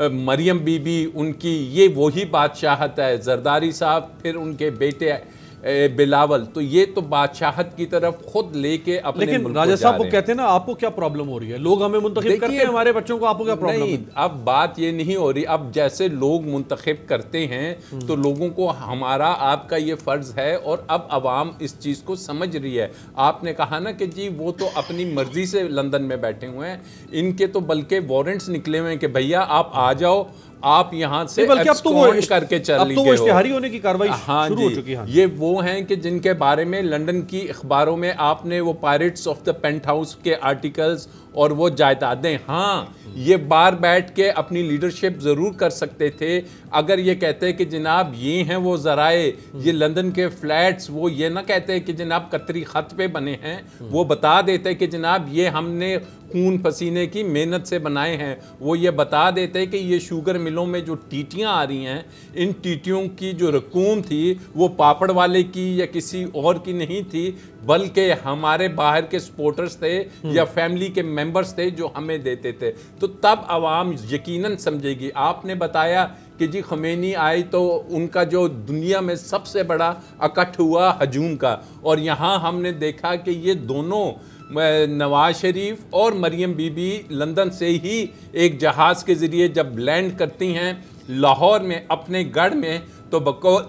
मरियम बीबी, उनकी ये वही बादशाहत है, जरदारी साहब फिर उनके बेटे बिलावल, तो ये तो बादशाहत की तरफ खुद लेके अपने लेकिन मुल्क राजा को जा साहब वो रहे हैं। कहते हैं ना, आपको क्या प्रॉब्लम हो रही है, लोग हमें मुंतखब करते हैं हमारे बच्चों को, आपको क्या प्रॉब्लम नहीं, है? अब बात ये नहीं हो रही, अब जैसे लोग मुंतखब करते हैं तो लोगों को हमारा आपका ये फ़र्ज़ है और अब अवाम इस चीज़ को समझ रही है। आपने कहा ना कि जी वो तो अपनी मर्ज़ी से लंदन में बैठे हुए हैं, इनके तो बल्कि वारंट्स निकले हुए हैं कि भैया आप आ जाओ, आप यहाँ से एब्सकॉन्ड करके चल लीजिए। अब तो वो इश्तिहारी होने की कार्रवाई शुरू हो चुकी है। ये वो हैं कि जिनके बारे में लंदन की अखबारों में आपने वो pirates of the penthouse के आर्टिकल्स और वो जायदादें, हाँ ये बाहर बैठ के अपनी लीडरशिप ज़रूर कर सकते थे अगर ये कहते कि जनाब ये हैं वो ज़राए, ये लंदन के फ्लैट्स, वो ये ना कहते कि जनाब कतरी ख़त पे बने हैं, वो बता देते कि जनाब ये हमने खून पसीने की मेहनत से बनाए हैं, वो ये बता देते कि ये शुगर मिलों में जो टीटियाँ आ रही हैं, इन टीटियों की जो रकूम थी वो पापड़ वाले की या किसी और की नहीं थी, बल्कि हमारे बाहर के सपोर्टर्स थे या फैमिली के मेंबर्स थे जो हमें देते थे। तो तब आवाम यकीनन समझेगी। आपने बताया कि जी ख़ुमैनी आए तो उनका जो दुनिया में सबसे बड़ा इकट्ठ हुआ हजूम का, और यहाँ हमने देखा कि ये दोनों नवाज शरीफ और मरियम बीबी लंदन से ही एक जहाज़ के ज़रिए जब लैंड करती हैं लाहौर में अपने गढ़ में, तो बकौल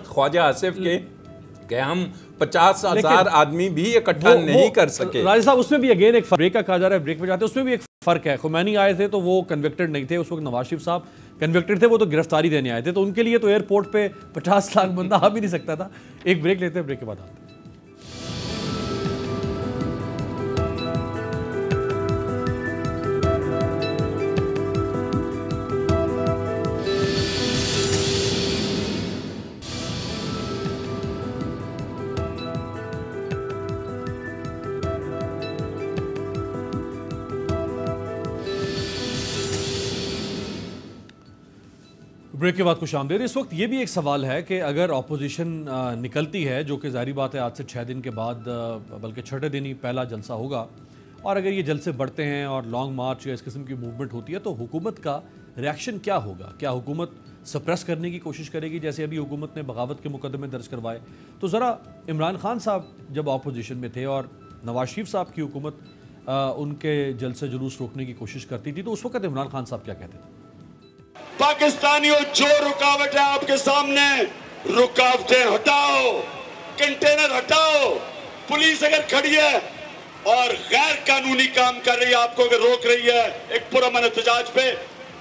ख्वाजा आसिफ के हम 50,000 आदमी भी इकट्ठा नहीं कर सके। राजा साहब, उसमें भी अगेन एक ब्रेक का कहा जा रहा है, ब्रेक पे जाते हैं, उसमें भी एक फ़र्क है। खुमैनी आए थे तो वो कन्विक्टेड नहीं थे, उस वक्त नवाज शरीफ साहब कन्विक्टेड थे, वो तो गिरफ्तारी देने आए थे, तो उनके लिए तो एयरपोर्ट पे 50 लाख बंदा आ भी नहीं सकता था। एक ब्रेक लेते हैं, ब्रेक के बाद आते हैं। ब्रेक के बाद खुश आमदीद। इस वक्त ये भी एक सवाल है कि अगर अपोजिशन निकलती है, जो कि जाहिर बात है आज से 6 दिन के बाद, बल्कि छठे दिन ही पहला जलसा होगा, और अगर ये जलसे बढ़ते हैं और लॉन्ग मार्च या इस किस्म की मूवमेंट होती है, तो हुकूमत का रिएक्शन क्या होगा? क्या हुकूमत सप्रेस करने की कोशिश करेगी, जैसे अभी हुकूमत ने बगावत के मुकदमे दर्ज करवाए? तो ज़रा इमरान खान साहब जब अपोजिशन में थे और नवाज शरीफ साहब की हुकूमत उनके जलसे जुलूस रोकने की कोशिश करती थी, तो उस वक्त इमरान खान साहब क्या कहते थे? पाकिस्तानियों, जो रुकावट है आपके सामने, रुकावटें हटाओ, कंटेनर हटाओ। पुलिस अगर खड़ी है और गैर कानूनी काम कर रही है, आपको अगर रोक रही है एक पुरअमन एहतजाज पे,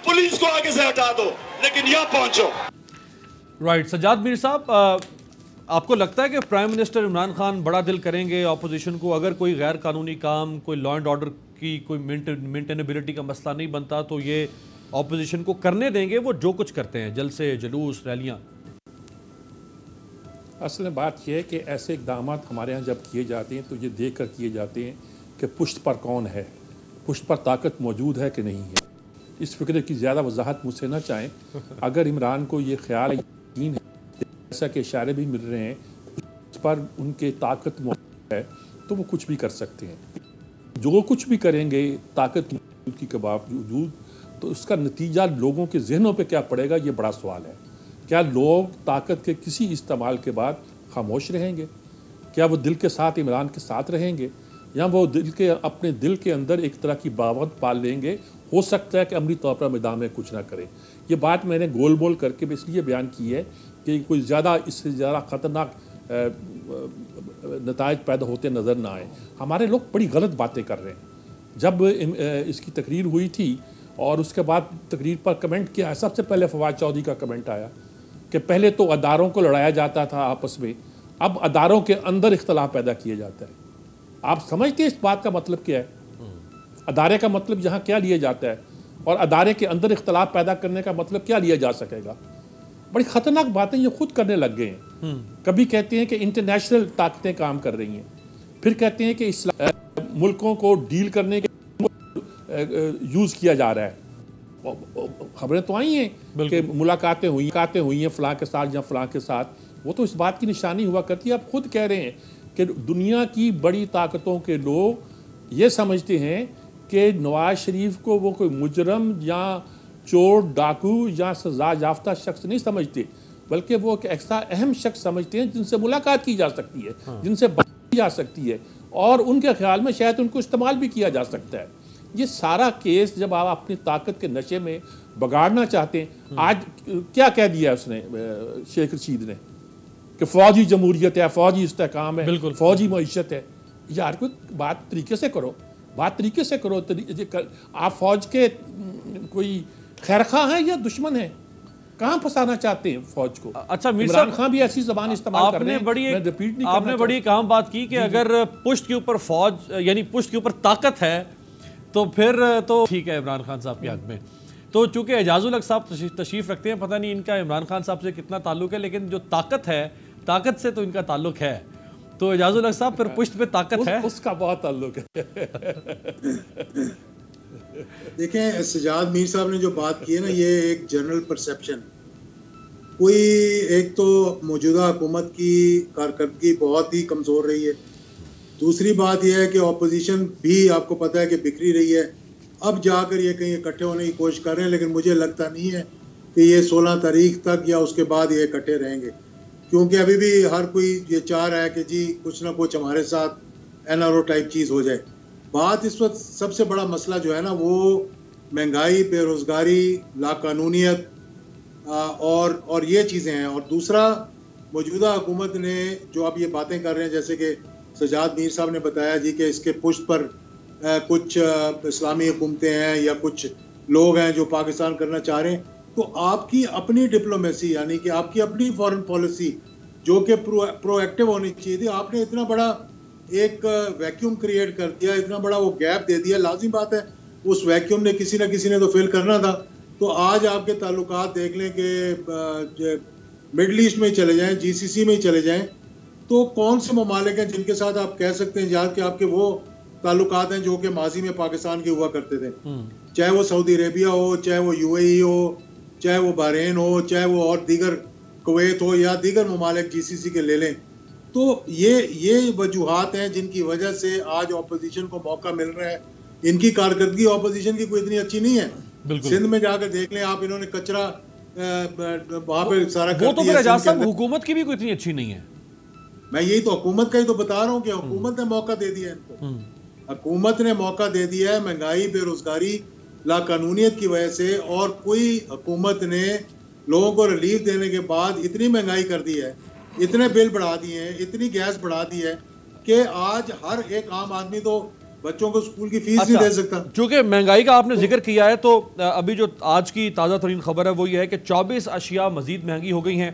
पुलिस को आगे से हटा दो, लेकिन यहां पहुंचो। राइट, सज्जाद मीर साहब, आपको लगता है कि प्राइम मिनिस्टर इमरान खान बड़ा दिल करेंगे अपोजिशन को, अगर कोई गैर कानूनी काम, कोई लॉ एंड ऑर्डर की कोई मेंटेनेबिलिटी का मसला नहीं बनता, तो ये ऑपोजिशन को करने देंगे वो जो कुछ करते हैं, जलसे, जुलूस, रैलियां? असल में बात यह है कि ऐसे इकदाम हमारे यहाँ जब किए जाते हैं तो ये देख कर किए जाते हैं कि पुश्त पर कौन है, पुश्त पर ताकत मौजूद है कि नहीं है। इस फिक्र की ज़्यादा वजाहत मुझसे ना चाहें। अगर इमरान को ये ख्याल यकीन है, जैसा कि इशारे भी मिल रहे हैं, उस पर उनके ताकत मौजूद है तो वो कुछ भी कर सकते हैं। जो कुछ भी करेंगे ताकत की के बावजूद, तो उसका नतीजा लोगों के जहनों पे क्या पड़ेगा, ये बड़ा सवाल है। क्या लोग ताकत के किसी इस्तेमाल के बाद खामोश रहेंगे? क्या वो दिल के साथ इमरान के साथ रहेंगे, या वो अपने दिल के अंदर एक तरह की बावत पाल लेंगे? हो सकता है कि अमली तौर पर मैदान में कुछ ना करें। ये बात मैंने गोल बोल करके इसलिए बयान की है कि कोई ज़्यादा इससे ज़्यादा ख़तरनाक नताइज पैदा होते नज़र ना आए। हमारे लोग बड़ी गलत बातें कर रहे हैं। जब इसकी तकरीर हुई थी और उसके बाद तकरीर पर कमेंट किया, सबसे पहले फवाद चौधरी का कमेंट आया कि पहले तो अदारों को लड़ाया जाता था आपस में, अब अदारों के अंदर इख्तलाफ पैदा किया जाता है। आप समझते हैं इस बात का मतलब क्या है? अदारे का मतलब यहाँ क्या लिया जाता है, और अदारे के अंदर इख्तलाफ पैदा करने का मतलब क्या लिया जा सकेगा? बड़ी ख़तरनाक बातें ये खुद करने लग गए हैं। कभी कहते हैं कि इंटरनेशनल ताकतें काम कर रही हैं, फिर कहते हैं कि इस्लाम मुल्कों को डील करने के यूज़ किया जा रहा है। खबरें तो आई हैं कि मुलाकातें हुई हैं फ़लाँ के साथ या फ़लाँ के साथ। वो तो इस बात की निशानी हुआ करती है। आप खुद कह रहे हैं कि दुनिया की बड़ी ताकतों के लोग ये समझते हैं कि नवाज शरीफ को वो कोई मुजरम या चोर डाकू या सजा याफ्ता शख्स नहीं समझते, बल्कि वो एक ऐसा अहम शख्स समझते हैं जिनसे मुलाकात की जा सकती है, जिनसे बात की जा सकती है, और उनके ख्याल में शायद उनको इस्तेमाल भी किया जा सकता है। ये सारा केस जब आप अपनी ताकत के नशे में बगाड़ना चाहते हैं, आज क्या कह दिया उसने शेख रशीद ने कि फौजी जमहूरियत है, फौजी इस्तेहकाम है, फौजी मईशत है। यार कोई बात तरीके से करो, बात तरीके से करो। आप फौज के कोई खैरखा हैं या दुश्मन हैं? कहाँ फंसाना चाहते हैं फौज को? अच्छा मीर इमरान खान भी ऐसी जबान इस्तेमाल कर रहे हैं। आपने बड़ी एक अहम बात की कि अगर पुश्त के ऊपर फौज यानी पुश्त के ऊपर ताकत है तो फिर तो ठीक है इमरान खान साहब के हक में। तो चूंकि एजाजुल हक साहब तशरीफ रखते हैं, पता नहीं इनका इमरान खान साहब से कितना ताल्लुक है, लेकिन जो ताकत है, ताकत से तो इनका ताल्लुक है। तो एजाजुल हक साहब फिर पुश्त पे ताकत है, उसका बहुत ताल्लुक है। देखें, सजाद मीर साहब ने जो बात की है ना, ये एक जनरल परसेप्शन। कोई एक तो मौजूदा हुकूमत की कारकर्दगी बहुत ही कमज़ोर रही है। दूसरी बात यह है कि अपोजिशन भी आपको पता है कि बिखरी रही है। अब जाकर ये कहीं इकट्ठे होने की कोशिश कर रहे हैं, लेकिन मुझे लगता नहीं है कि ये 16 तारीख तक या उसके बाद ये इकट्ठे रहेंगे, क्योंकि अभी भी हर कोई ये चाह रहा है कि जी कुछ ना कुछ हमारे साथ NRO टाइप चीज़ हो जाए। बात इस वक्त सबसे बड़ा मसला जो है ना, वो महंगाई, बेरोज़गारी, लाकानूनियत और ये चीज़ें हैं। और दूसरा, मौजूदा हुकूमत ने जो अब ये बातें कर रहे हैं, जैसे कि सजाद मीर साहब ने बताया जी कि इसके पुष्ट पर कुछ इस्लामी हुकूमतें हैं या कुछ लोग हैं जो पाकिस्तान करना चाह रहे हैं। तो आपकी अपनी डिप्लोमेसी, यानी कि आपकी अपनी फॉरेन पॉलिसी जो कि प्रोएक्टिव होनी चाहिए थी, आपने इतना बड़ा एक वैक्यूम क्रिएट कर दिया, इतना बड़ा वो गैप दे दिया। लाजिम बात है उस वैक्यूम ने किसी न किसी ने तो फिल करना था। तो आज आपके ताल्लुकात देख लें कि मिडल ईस्ट में चले जाएं, GCC में चले जाएं, तो कौन से ममालिक हैं जिनके साथ आप कह सकते हैं यार कि आपके वो ताल्लुकात हैं जो कि माजी में पाकिस्तान के हुआ करते थे, चाहे वो सऊदी अरेबिया हो, चाहे वो UAE हो, चाहे वो बहरीन हो, चाहे वो और दीगर कुवैत हो या दीगर ममालिक GCC के ले लें। तो ये वजूहात हैं जिनकी वजह से आज ऑपोजिशन को मौका मिल रहा है। इनकी कारकर्दगी ऑपोजिशन की कोई इतनी अच्छी नहीं है। सिंध में जाकर देख लें आप, इन्होंने कचरा वहां पे सारा वो तो मेरे एजाज साहब हुकूमत की भी कोई इतनी अच्छी नहीं है। मैं यही तो हुकूमत का ही तो बता रहा हूँ कि हुकूमत ने मौका दे दिया इनको। हुकूमत ने मौका दे दिया है महंगाई, बेरोजगारी, लाकानूनियत की वजह से। और कोई हुकूमत ने लोगों को रिलीफ देने के बाद इतनी महंगाई कर दी है, इतने बिल बढ़ा दिए हैं, इतनी गैस बढ़ा दी है कि आज हर एक आम आदमी तो बच्चों को स्कूल की फीस नहीं दे सकता। चूंकि महंगाई का आपने जिक्र किया है, तो अभी जो आज की ताज़ा तरीन खबर है वो ये है कि 24 अशिया मजीद महंगी हो गई हैं।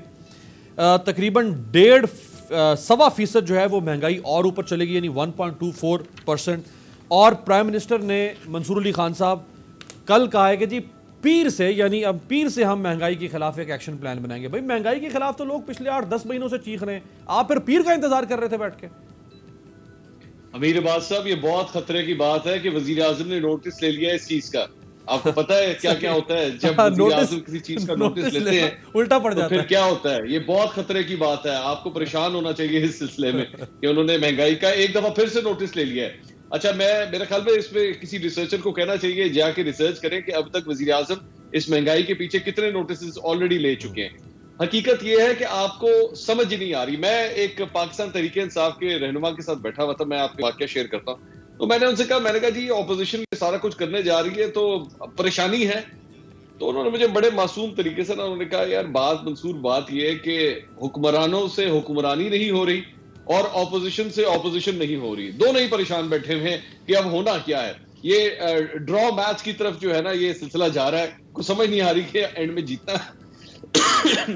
तकरीबन 1.5% जो है वो महंगाई और ऊपर चलेगी, यानी 1.24%। और प्राइम मिनिस्टर ने मंसूर अली खान साहब कल कहा है कि जी पीर से, यानी अब पीर से हम महंगाई के खिलाफ एक एक्शन प्लान बनाएंगे। भाई महंगाई के खिलाफ तो लोग पिछले 8-10 महीनों से चीख रहे हैं, आप फिर पीर का इंतजार कर रहे थे बैठ के। अमीर अब्बास साहब, ये बहुत खतरे की बात है कि वजीर आजम ने नोटिस ले लिया इस चीज का आपको पता है क्या क्या होता है जब वज़ीर आज़म किसी चीज का नोटिस लेते हैं, उल्टा पड़ तो जाता फिर है। क्या होता है? ये बहुत खतरे की बात है, आपको परेशान होना चाहिए इस सिलसिले में कि उन्होंने महंगाई का एक दफा फिर से नोटिस ले लिया है। अच्छा, मेरे ख्याल में इसमें किसी रिसर्चर को कहना चाहिए जाके रिसर्च करें कि अब तक वज़ीर आज़म इस महंगाई के पीछे कितने नोटिस ऑलरेडी ले चुके हैं। हकीकत यह है कि आपको समझ ही नहीं आ रही। मैं एक पाकिस्तान तहरीक इंसाफ के रहनुमा के साथ बैठा हुआ था, मैं आपको वाकया शेयर करता हूँ। तो मैंने उनसे कहा, मैंने कहा जी ऑपोजिशन सारा कुछ करने जा रही है तो परेशानी है। तो उन्होंने मुझे बड़े मासूम तरीके से उन्होंने कहा, यार मंसूर बात यह है कि हुक्मरानों से हुक्मरानी नहीं हो रही और ऑपोजिशन से ऑपोजिशन नहीं हो रही, दोनों ही परेशान बैठे हुए हैं कि अब होना क्या है। ये ड्रॉ मैच की तरफ जो है ना ये सिलसिला जा रहा है, कुछ समझ नहीं आ रही कि एंड में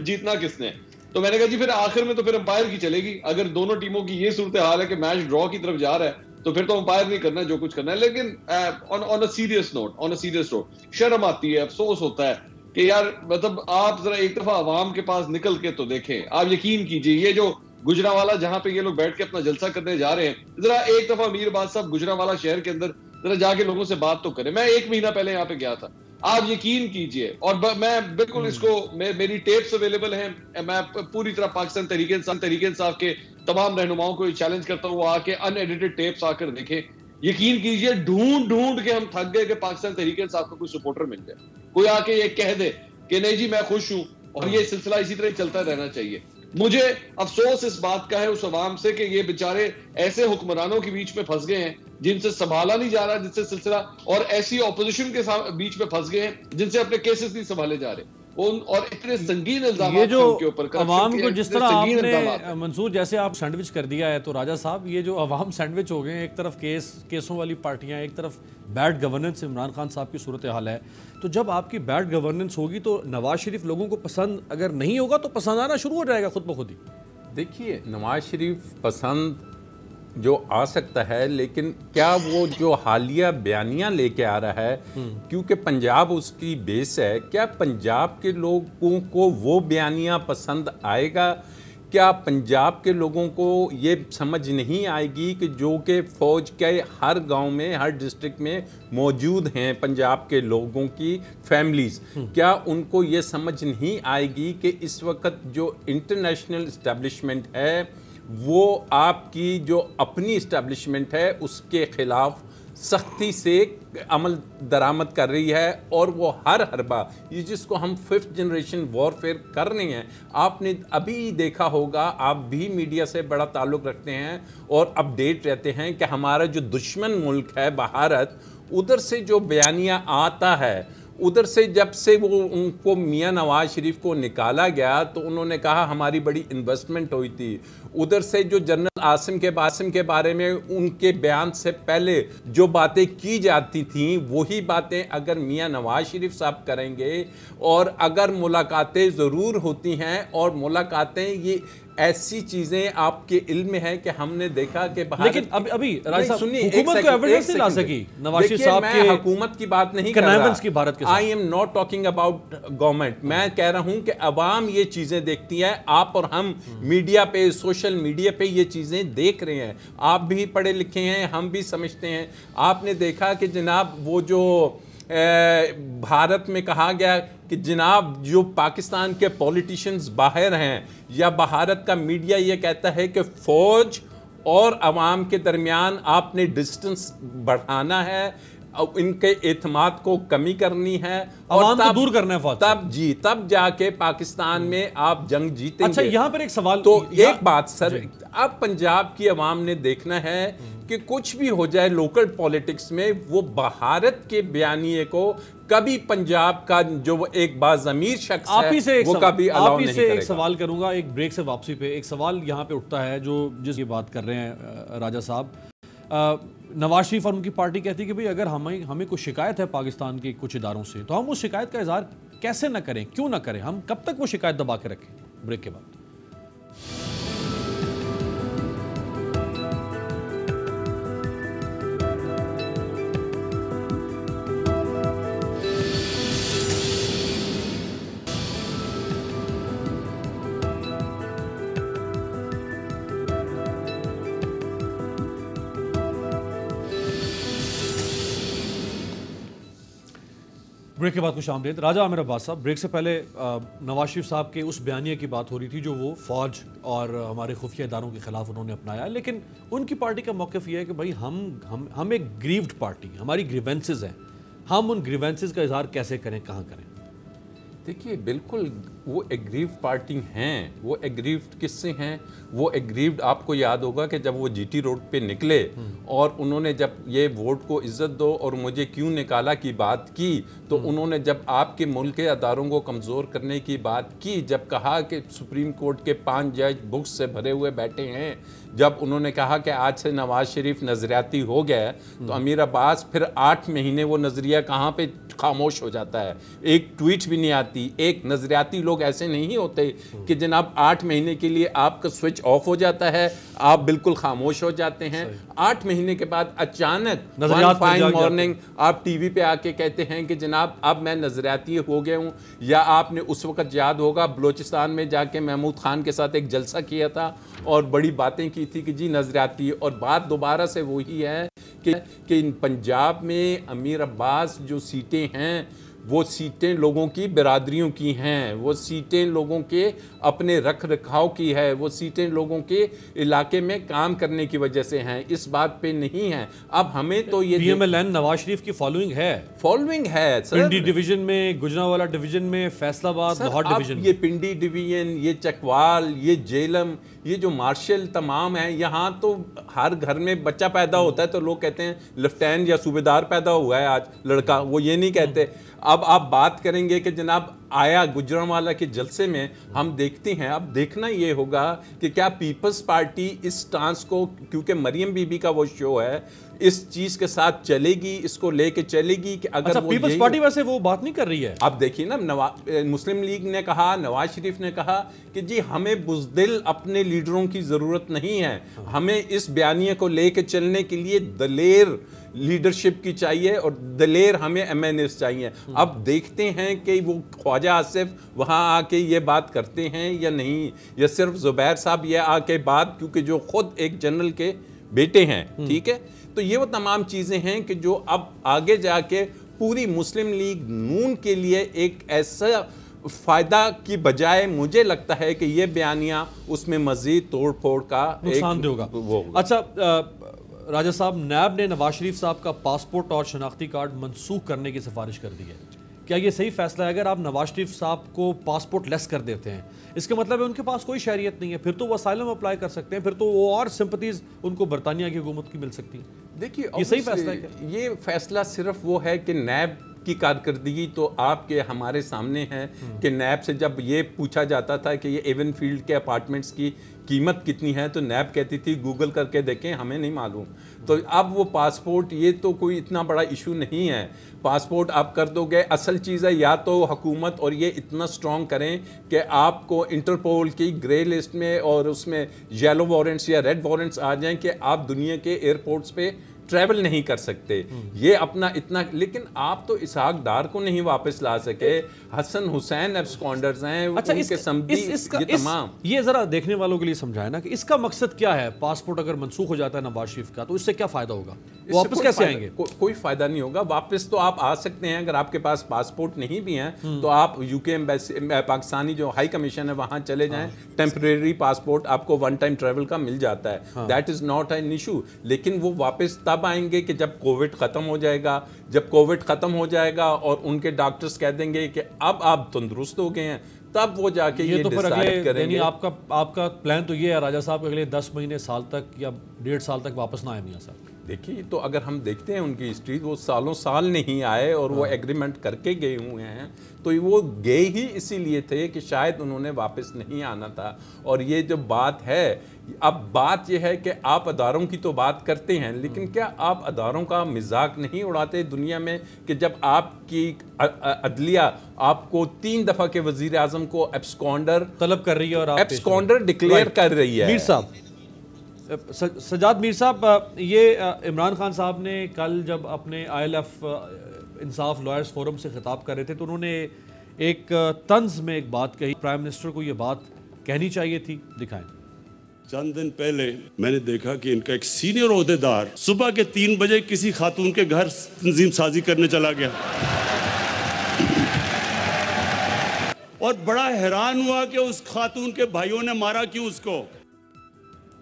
जीतना किसने। तो मैंने कहा जी फिर आखिर में तो फिर अंपायर की चलेगी। अगर दोनों टीमों की ये सूरत हाल है कि मैच ड्रॉ की तरफ जा रहा है तो फिर तो अंपायर नहीं करना जो कुछ करना है। लेकिन ऑन अ सीरियस नोट शर्म आती है, अफसोस होता है कि यार मतलब आप जरा एक दफा अवाम के पास निकल के तो देखें। आप यकीन कीजिए, ये जो गुजरावाला जहां पे ये लोग बैठ के अपना जलसा करने जा रहे हैं, जरा एक दफा मीरबाज साहब गुजरावाला शहर के अंदर जरा जाके लोगों से बात तो करें। मैं 1 महीना पहले यहाँ पे गया था, आप यकीन कीजिए। और मैं बिल्कुल इसको मेरी टेप्स अवेलेबल हैं, मैं पूरी तरह पाकिस्तान तहरीक इंसाफ के तमाम रहनुमाओं को चैलेंज करता हूँ, आके अनएडिटेड टेप्स आकर देखें। यकीन कीजिए ढूंढ के हम थक गए कि पाकिस्तान तहरीक इंसाफ का कोई सपोर्टर मिल जाए, कोई आके ये कह दे कि नहीं जी मैं खुश हूं और ये सिलसिला इसी तरह चलता रहना चाहिए। मुझे अफसोस इस बात का है उस अवाम से कि ये बेचारे ऐसे हुक्मरानों के बीच में फंस गए हैं जिनसे संभाला नहीं जा रहा, जिनसे सिलसिला, और ऐसी ऑपोजिशन के बीच में फंस गए हैं जिनसे अपने केसेस नहीं संभाले जा रहे। और इतने संगीन इल्जाम ये जो उनके ऊपर अवाम को जिस तरह आपने मंसूर जैसे आप सैंडविच कर दिया है, तो राजा साहब ये जो अवाम सैंडविच हो गए हैं, एक तरफ केसों वाली पार्टियां, एक तरफ बैड गवर्नेंस इमरान खान साहब की सूरत हाल है। तो जब आपकी बैड गवर्नेंस होगी तो नवाज शरीफ लोगों को पसंद अगर नहीं होगा तो पसंद आना शुरू हो जाएगा खुद ब खुद ही। देखिए, नवाज शरीफ पसंद जो आ सकता है, लेकिन क्या वो जो हालिया बयानियां लेके आ रहा है, क्योंकि पंजाब उसकी बेस है, क्या पंजाब के लोगों को वो बयानियां पसंद आएगा? क्या पंजाब के लोगों को ये समझ नहीं आएगी कि जो कि फ़ौज के हर गांव में, हर डिस्ट्रिक्ट में मौजूद हैं पंजाब के लोगों की फैमिलीज़, क्या उनको ये समझ नहीं आएगी कि इस वक्त जो इंटरनेशनल इस्टेब्लिशमेंट है वो आपकी जो अपनी इस्टेब्लिशमेंट है उसके ख़िलाफ़ सख्ती से अमल दरामद कर रही है, और वो हर हरबा ये जिसको हम 5th जनरेशन वॉरफेयर कर रहे हैं। आपने अभी देखा होगा, आप भी मीडिया से बड़ा ताल्लुक़ रखते हैं और अपडेट रहते हैं कि हमारा जो दुश्मन मुल्क है भारत, उधर से जो बयानिया आता है, उधर से जब से वो उनको मियां नवाज शरीफ को निकाला गया तो उन्होंने कहा हमारी बड़ी इन्वेस्टमेंट हुई थी। उधर से जो जनरल आसिम के बारे में उनके बयान से पहले जो बातें की जाती थीं, वही बातें अगर मियां नवाज शरीफ साहब करेंगे, और अगर मुलाकातें ज़रूर होती हैं, और मुलाकातें ये ऐसी चीजें आपके इल्म में है कि हमने देखा कि लेकिन अभी सुनिए, हुकूमत को एविडेंस नहीं ला सकी नवाज शरीफ साहब के, मैं हुकूमत की बात नहीं कर रहा, की भारत के साथ। I am not talking about government. मैं कह रहा हूं कि अवाम ये चीजें देखती है, आप और हम मीडिया पे, सोशल मीडिया पे ये चीजें देख रहे हैं। आप भी पढ़े लिखे हैं, हम भी समझते हैं। आपने देखा कि जनाब वो जो भारत में कहा गया कि जनाब जो पाकिस्तान के पॉलिटिशियंस बाहर हैं, या भारत का मीडिया ये कहता है कि फ़ौज और अवाम के दरमियान आपने डिस्टेंस बढ़ाना है, इनके एतमाद को कमी करनी है और तब दूर करना है फौज, तब जाके पाकिस्तान में आप जंग जीतेंगे। अच्छा, यहाँ पर एक सवाल, तो एक बात सर, अब पंजाब की अवाम ने देखना है कि कुछ भी हो जाए लोकल पॉलिटिक्स में, वो भारत के बयानिए को कभी पंजाब का जो एक बाज़मीर शख्स है वो कभी अलाउ नहीं करेगा। एक सवाल करूंगा, एक ब्रेक से वापसी पे एक सवाल यहाँ पे उठता है जो जिसकी बात कर रहे हैं राजा साहब। नवाज शरीफ और उनकी पार्टी कहती है कि भाई अगर हमें कुछ शिकायत है पाकिस्तान के कुछ इदारों से तो हम उस शिकायत का इजहार कैसे ना करें, क्यों ना करें, हम कब तक वो शिकायत दबा के रखें। ब्रेक के बाद ब्रेक के बाद खुश आमदीद। राजा आमिर अब्बास साहब, ब्रेक से पहले नवाज शरीफ साहब के उस बयानिए की बात हो रही थी जो वो फौज और हमारे खुफिया इदारों के खिलाफ उन्होंने अपनाया, लेकिन उनकी पार्टी का मौक़िफ़ ये है कि भाई हम एक ग्रीव्ड पार्टी, हमारी ग्रीवेंसेस हैं, हम उन ग्रीवेंसेस का इजहार कैसे करें, कहाँ करें? देखिए, बिल्कुल वो एग्रीव्ड पार्टी हैं। वो एग्रीव्ड किससे हैं? वो एग्रीव्ड, आपको याद होगा कि जब वो जीटी रोड पे निकले और उन्होंने जब ये वोट को इज्जत दो और मुझे क्यों निकाला की बात की, तो उन्होंने जब आपके मुल्क के अदारों को कमज़ोर करने की बात की, जब कहा कि सुप्रीम कोर्ट के 5 जज बुक्स से भरे हुए बैठे हैं, जब उन्होंने कहा कि आज से नवाज शरीफ नज़रियाती हो गया, तो अमीर अब्बास फिर 8 महीने वो नज़रिया कहाँ पे खामोश हो जाता है, एक ट्वीट भी नहीं आती। एक नज़रियाती लोग ऐसे नहीं होते कि जनाब 8 महीने के लिए आपका स्विच ऑफ हो जाता है, आप बिल्कुल खामोश हो जाते हैं। 8 महीने के बाद अचानक वन फाइन मॉर्निंग आप टीवी पे आके कहते हैं कि जनाब अब मैं नज़रियाती हो गया हूँ। या आपने उस वक्त याद होगा बलोचिस्तान में जाके महमूद खान के साथ एक जलसा किया था और बड़ी बातें की थी कि जी नज़रियाती, और बात दोबारा से वही है कि पंजाब में अमीर अब्बास जो सीटें हैं वो सीटें लोगों की बिरादरियों की हैं, वो सीटें लोगों के अपने रख रखाव की है, वो सीटें लोगों के इलाके में काम करने की वजह से हैं, इस बात पे नहीं है। अब हमें तो ये पीएमएलएन नवाज शरीफ की फॉलोइंग है सर। पिंडी डिवीजन में, गुजरांवाला डिवीजन में, फैसलाबाद, लाहौर डिवीजन, ये पिंडी डिवीजन, ये चकवाल, ये जेलम, ये जो मार्शल तमाम है, यहाँ तो हर घर में बच्चा पैदा होता है तो लोग कहते हैं लेफ्टिनेंट या सूबेदार पैदा हुआ है आज लड़का, वो ये नहीं कहते। अब आप बात करेंगे कि जनाब आया गुजरांवाला के जलसे में, हम देखते हैं, अब देखना ये होगा कि क्या पीपल्स पार्टी इस स्टांस को, क्योंकि मरियम बीबी का वो शो है, इस चीज के साथ चलेगी, इसको लेके चलेगी कि अगर अच्छा, पीपल्स पार्टी वैसे वो बात नहीं कर रही है। अब देखिए ना, मुस्लिम लीग ने कहा, नवाज शरीफ ने कहा कि जी हमें बुज़दिल अपने लीडरों की जरूरत नहीं है, हमें इस बयानिए को लेके चलने के लिए दलेर लीडरशिप की चाहिए और दलेर हमें एमएनएस चाहिए। अब देखते हैं कि वो ख्वाजा आसिफ वहाँ आके ये बात करते हैं या नहीं, या सिर्फ जुबैर साहब ये आके बात, क्योंकि जो खुद एक जनरल के बेटे हैं, ठीक है। तो ये वो तमाम चीज़ें हैं कि जो अब आगे जाके पूरी मुस्लिम लीग नून के लिए एक ऐसा फ़ायदा की बजाय मुझे लगता है कि ये बयानियाँ उसमें मज़ीद तोड़ फोड़ का नुकसान देगा। अच्छा राजा साहब, नैब ने नवाज शरीफ साहब का पासपोर्ट और शनाख्ती कार्ड मनसूख करने की सिफारिश कर दी है। क्या ये सही फैसला है? अगर आप नवाज शरीफ साहब को पासपोर्ट लेस कर देते हैं, इसका मतलब है उनके पास कोई शहरियत नहीं है, फिर तो वो असाइलम अप्लाई कर सकते हैं, फिर तो वो और सिंपथीज उनको बरतानिया की हुकूमत की मिल सकती है। देखिए, ये सही फैसला है क्या? ये फैसला सिर्फ वो है कि नैब की कारकर्दगी तो आपके हमारे सामने है कि नैब से जब ये पूछा जाता था कि ये एवन फील्ड के अपार्टमेंट्स की कीमत कितनी है, तो नैब कहती थी गूगल करके देखें, हमें नहीं मालूम। तो अब वो पासपोर्ट, ये तो कोई इतना बड़ा इशू नहीं है, पासपोर्ट आप कर दोगे। असल चीज़ है या तो हुकूमत और ये इतना स्ट्रॉन्ग करें कि आपको इंटरपोल की ग्रे लिस्ट में और उसमें येलो वारंट्स या रेड वारंट्स आ जाएं कि आप दुनिया के एयरपोर्ट्स पे ट्रैवल नहीं कर सकते। ये अपना इतना, लेकिन आप तो इसहाक डार को नहीं वापस ला सके, हसन हुसैन एब्सकॉन्डर्स हैं, अच्छा, उनके समधी, ये तमाम। ये जरा देखने वालों के लिए समझाए ना कि इसका मकसद क्या है। पासपोर्ट अगर मनसूख हो जाता है नवाज शरीफ का, तो इससे क्या फायदा होगा? वापस कैसे आएंगे? कोई फायदा नहीं होगा। वापस तो आप आ सकते हैं, अगर आपके पास पासपोर्ट नहीं भी है तो आप यूके एम्बेसी, पाकिस्तानी जो हाई कमीशन है वहां चले जाएं, टेम्परेरी पासपोर्ट आपको वन टाइम ट्रेवल का मिल जाता है, that is not an issue. लेकिन वो वापस तब आएंगे कि जब कोविड खत्म हो जाएगा। जब कोविड खत्म हो जाएगा और उनके डॉक्टर्स कह देंगे कि अब आप तंदुरुस्त हो गए हैं, तब वो जाके ये तो डिसाइड करेंगे। आपका प्लान तो ये है राजा साहब, अगले 10 महीने, साल तक या 1.5 साल तक वापस ना आए मियां साहब। देखिए, तो अगर हम देखते हैं उनकी हिस्ट्री, वो सालों साल नहीं आए और वो एग्रीमेंट करके गए हुए हैं, तो वो गए ही इसीलिए थे कि शायद उन्होंने वापस नहीं आना था। और ये जो बात है, अब बात यह है कि आप अदारों की तो बात करते हैं, लेकिन क्या आप अदारों का मजाक नहीं उड़ाते दुनिया में कि जब आपकी अदलिया आपको 3 दफ़ा के वज़ीर आज़म को एब्सकॉन्डर तलब कर रही है और एब्सकॉन्डर डिक्लेयर कर रही है। मीर साहब, सजाद मीर साहब, ये इमरान खान साहब ने कल जब अपने ILF इंसाफ लॉयर्स फोरम से खिताब कर रहे थे, तो उन्होंने एक तंज में एक बात कही, प्राइम मिनिस्टर को ये बात कहनी चाहिए थी, दिखाएं। चंद दिन पहले मैंने देखा कि इनका एक सीनियर ओहदेदार सुबह के 3 बजे किसी खातून के घर तंजीम साजी करने चला गया। और बड़ा हैरान हुआ कि उस खातून के भाइयों ने मारा क्यों उसको।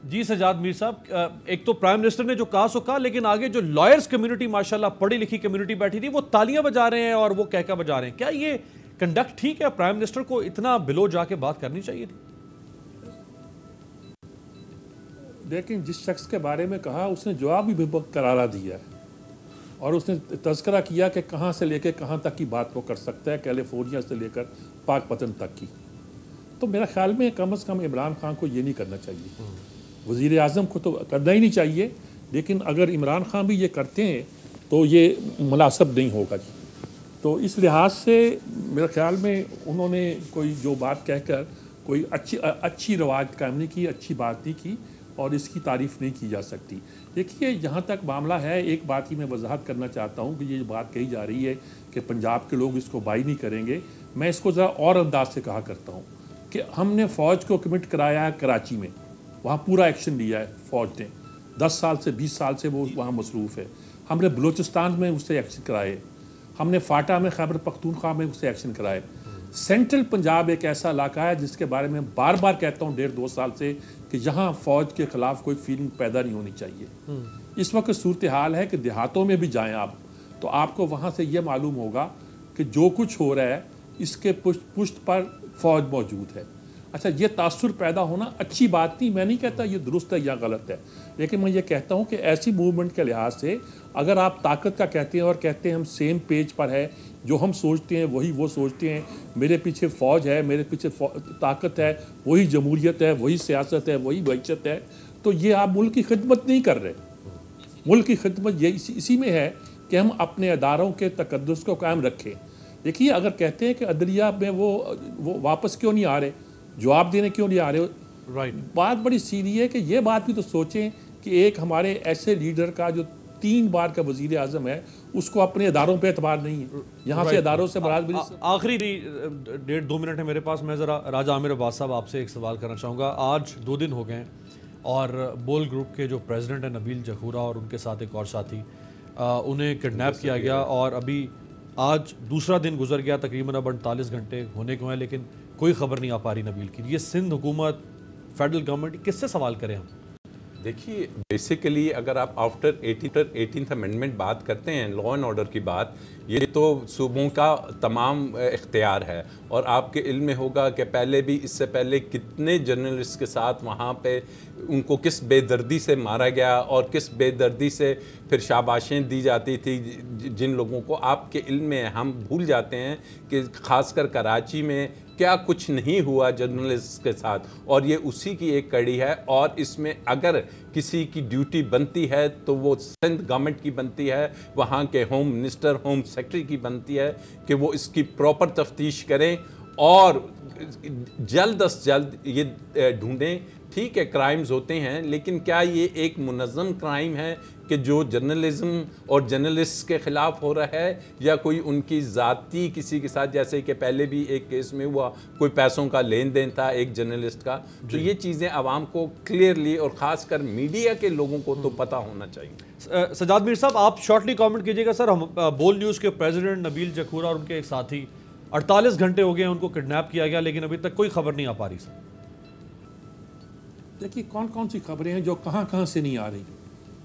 जी सजाद मीर साहब, एक तो प्राइम मिनिस्टर ने जो कहा सो कहा, लेकिन आगे जो लॉयर्स कम्युनिटी माशाल्लाह पढ़ी लिखी कम्युनिटी बैठी थी वो तालियां बजा रहे हैं और वो कहका बजा रहे हैं। क्या ये कंडक्ट ठीक है? प्राइम मिनिस्टर को इतना बिलो जाके बात करनी चाहिए थी? लेकिन जिस शख्स के बारे में कहा उसने जवाब भी बहुत करारा दिया है और उसने तज़किरा किया कि कहाँ से लेकर कहाँ तक की बात वो कर सकता है, कैलिफोर्निया से लेकर पाकपतन तक की। तो मेरा ख्याल में कम से कम इमरान खान को ये नहीं करना चाहिए, वज़ीर आज़म को तो करना ही नहीं चाहिए, लेकिन अगर इमरान खान भी ये करते हैं तो ये मुनासिब नहीं होगा जी। तो इस लिहाज से मेरे ख्याल में उन्होंने कोई जो बात कहकर कोई अच्छी रवाज कायम नहीं की, अच्छी बात नहीं की और इसकी तारीफ़ नहीं की जा सकती। देखिए, जहाँ तक मामला है, एक बात ही मैं वजाहत करना चाहता हूँ कि ये बात कही जा रही है कि पंजाब के लोग इसको बाई नहीं करेंगे। मैं इसको ज़रा और अंदाज से कहा करता हूँ कि हमने फ़ौज को कमिट कराया है कराची में, वहाँ पूरा एक्शन लिया है फ़ौज ने, 10 साल से 20 साल से वो वहाँ मसरूफ़ है। हमने बलूचिस्तान में उससे एक्शन कराए, हमने फाटा में खैबर पख्तूनख्वा में उससे एक्शन कराए। सेंट्रल पंजाब एक ऐसा इलाका है जिसके बारे में बार बार कहता हूँ 1.5-2 साल से कि यहाँ फ़ौज के ख़िलाफ़ कोई फीलिंग पैदा नहीं होनी चाहिए। इस वक्त सूरत हाल है कि देहातों में भी जाएं आप तो आपको वहाँ से ये मालूम होगा कि जो कुछ हो रहा है इसके पुष्ट पर फ़ौज मौजूद है। अच्छा, ये तासुर पैदा होना अच्छी बात नहीं, मैं नहीं कहता ये दुरुस्त है या गलत है, लेकिन मैं ये कहता हूँ कि ऐसी मूवमेंट के लिहाज से अगर आप ताकत का कहते हैं और कहते हैं हम सेम पेज पर है, जो हम सोचते हैं वही वो सोचते हैं, मेरे पीछे फ़ौज है, मेरे पीछे ताकत है, वही जमहूरियत है, वही सियासत है, वही वहशत है, तो ये आप मुल्क की खिदमत नहीं कर रहे। मुल्क की खिदमत ये इसी में है कि हम अपने अदारों के तकद्दुस को कायम रखें। देखिए, अगर कहते हैं कि अदलिया में वो वापस क्यों नहीं आ रहे, जवाब देने क्यों नहीं आ रहे, राइट, बात बड़ी सीधी है कि ये बात भी तो सोचें कि एक हमारे ऐसे लीडर का जो 3 बार का वज़ीर आज़म है उसको अपने अदारों पे एतबार नहीं है, यहाँ से अदारों से बराबरी। आखिरी 1.5-2 मिनट है मेरे पास, मैं ज़रा राजा आमिर अब्बास साहब आपसे एक सवाल करना चाहूँगा। आज 2 दिन हो गए हैं और बोल ग्रुप के जो प्रेसिडेंट है नबील जखूरा और उनके साथ एक और साथी, उन्हें किडनैप किया गया और अभी आज दूसरा दिन गुजर गया, तकरीबन अब 48 घंटे होने को हैं, लेकिन कोई खबर नहीं आ पा रही नबील की। ये सिंध हुकूमत, फेडरल गवर्नमेंट, किससे सवाल करें हम? देखिए, बेसिकली अगर आप आफ्टर 18th अमेंडमेंट बात करते हैं, लॉ एंड ऑर्डर की बात, ये तो सूबों का तमाम इख्तियार है और आपके इल्म में होगा कि पहले भी, इससे पहले कितने जर्नलिस्ट के साथ वहाँ पे उनको किस बेदर्दी से मारा गया और किस बेदर्दी से फिर शाबाशें दी जाती थी जिन लोगों को आपके इल्म में। हम भूल जाते हैं कि ख़ासकर कराची में क्या कुछ नहीं हुआ जर्नलिस्ट के साथ, और ये उसी की एक कड़ी है। और इसमें अगर किसी की ड्यूटी बनती है तो वो सिंध गवर्नमेंट की बनती है, वहाँ के होम मिनिस्टर, होम सेक्रेटरी की बनती है कि वो इसकी प्रॉपर तफ्तीश करें और जल्द अज जल्द ये ढूंढें। ठीक है, क्राइम्स होते हैं, लेकिन क्या ये एक मुनज़्ज़म क्राइम है कि जो जर्नलिज्म और जर्नलिस्ट के ख़िलाफ़ हो रहा है, या कोई उनकी ज़ाती किसी के साथ, जैसे कि पहले भी एक केस में हुआ, कोई पैसों का लेन देन था एक जर्नलिस्ट का। तो ये चीज़ें आवाम को क्लियरली और ख़ासकर मीडिया के लोगों को तो पता होना चाहिए। सजाद मीर साहब, आप शॉर्टली कमेंट कीजिएगा। सर, हम बोल न्यूज़ के प्रेसिडेंट नबील जखूरा और उनके एक साथी, 48 घंटे हो गए हैं उनको किडनैप किया गया, लेकिन अभी तक कोई खबर नहीं आ पा रही। सर देखिए, कौन कौन सी खबरें हैं जो कहाँ कहाँ से नहीं आ रही।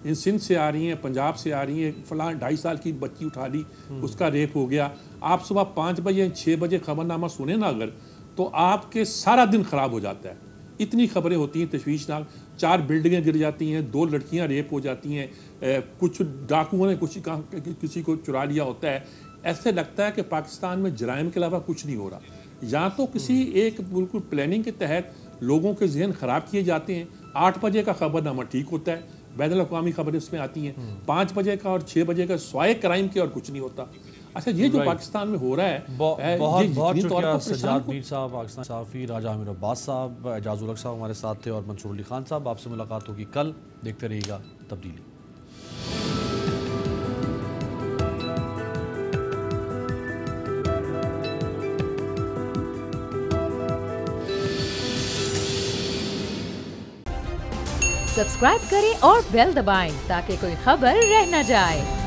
इन सिंध से आ रही हैं, पंजाब से आ रही हैं, फलां 2.5 साल की बच्ची उठा ली, उसका रेप हो गया। आप सुबह 5 बजे 6 बजे खबरनामा सुने ना अगर, तो आपके सारा दिन ख़राब हो जाता है। इतनी खबरें होती हैं तशवीशनाक, 4 बिल्डिंगें गिर जाती हैं, 2 लड़कियां रेप हो जाती हैं, कुछ डाकुओं ने किसी को चुरा लिया होता है। ऐसे लगता है कि पाकिस्तान में जराइम के अलावा कुछ नहीं हो रहा। या तो किसी एक बिल्कुल प्लानिंग के तहत लोगों के जहन ख़राब किए जाते हैं। 8 बजे का खबरनामा ठीक होता है, बैनुल अक़वामी खबरें उसमें आती हैं। 5 बजे का और 6 बजे का स्वाय क्राइम के और कुछ नहीं होता। अच्छा, ये जो पाकिस्तान में हो रहा है, बहुत बहुत शुक्रिया सजाद मीर साहब, पाकिस्तान साफ़ी राजा आमिर अब्बास साहब, एजाज उल हक साहब हमारे साथ थे और मंसूर अली खान साहब। आपसे मुलाकात होगी कल। देखते रहिएगा तब्दीली। सब्सक्राइब करें और बेल दबाएं ताकि कोई खबर रह न जाए।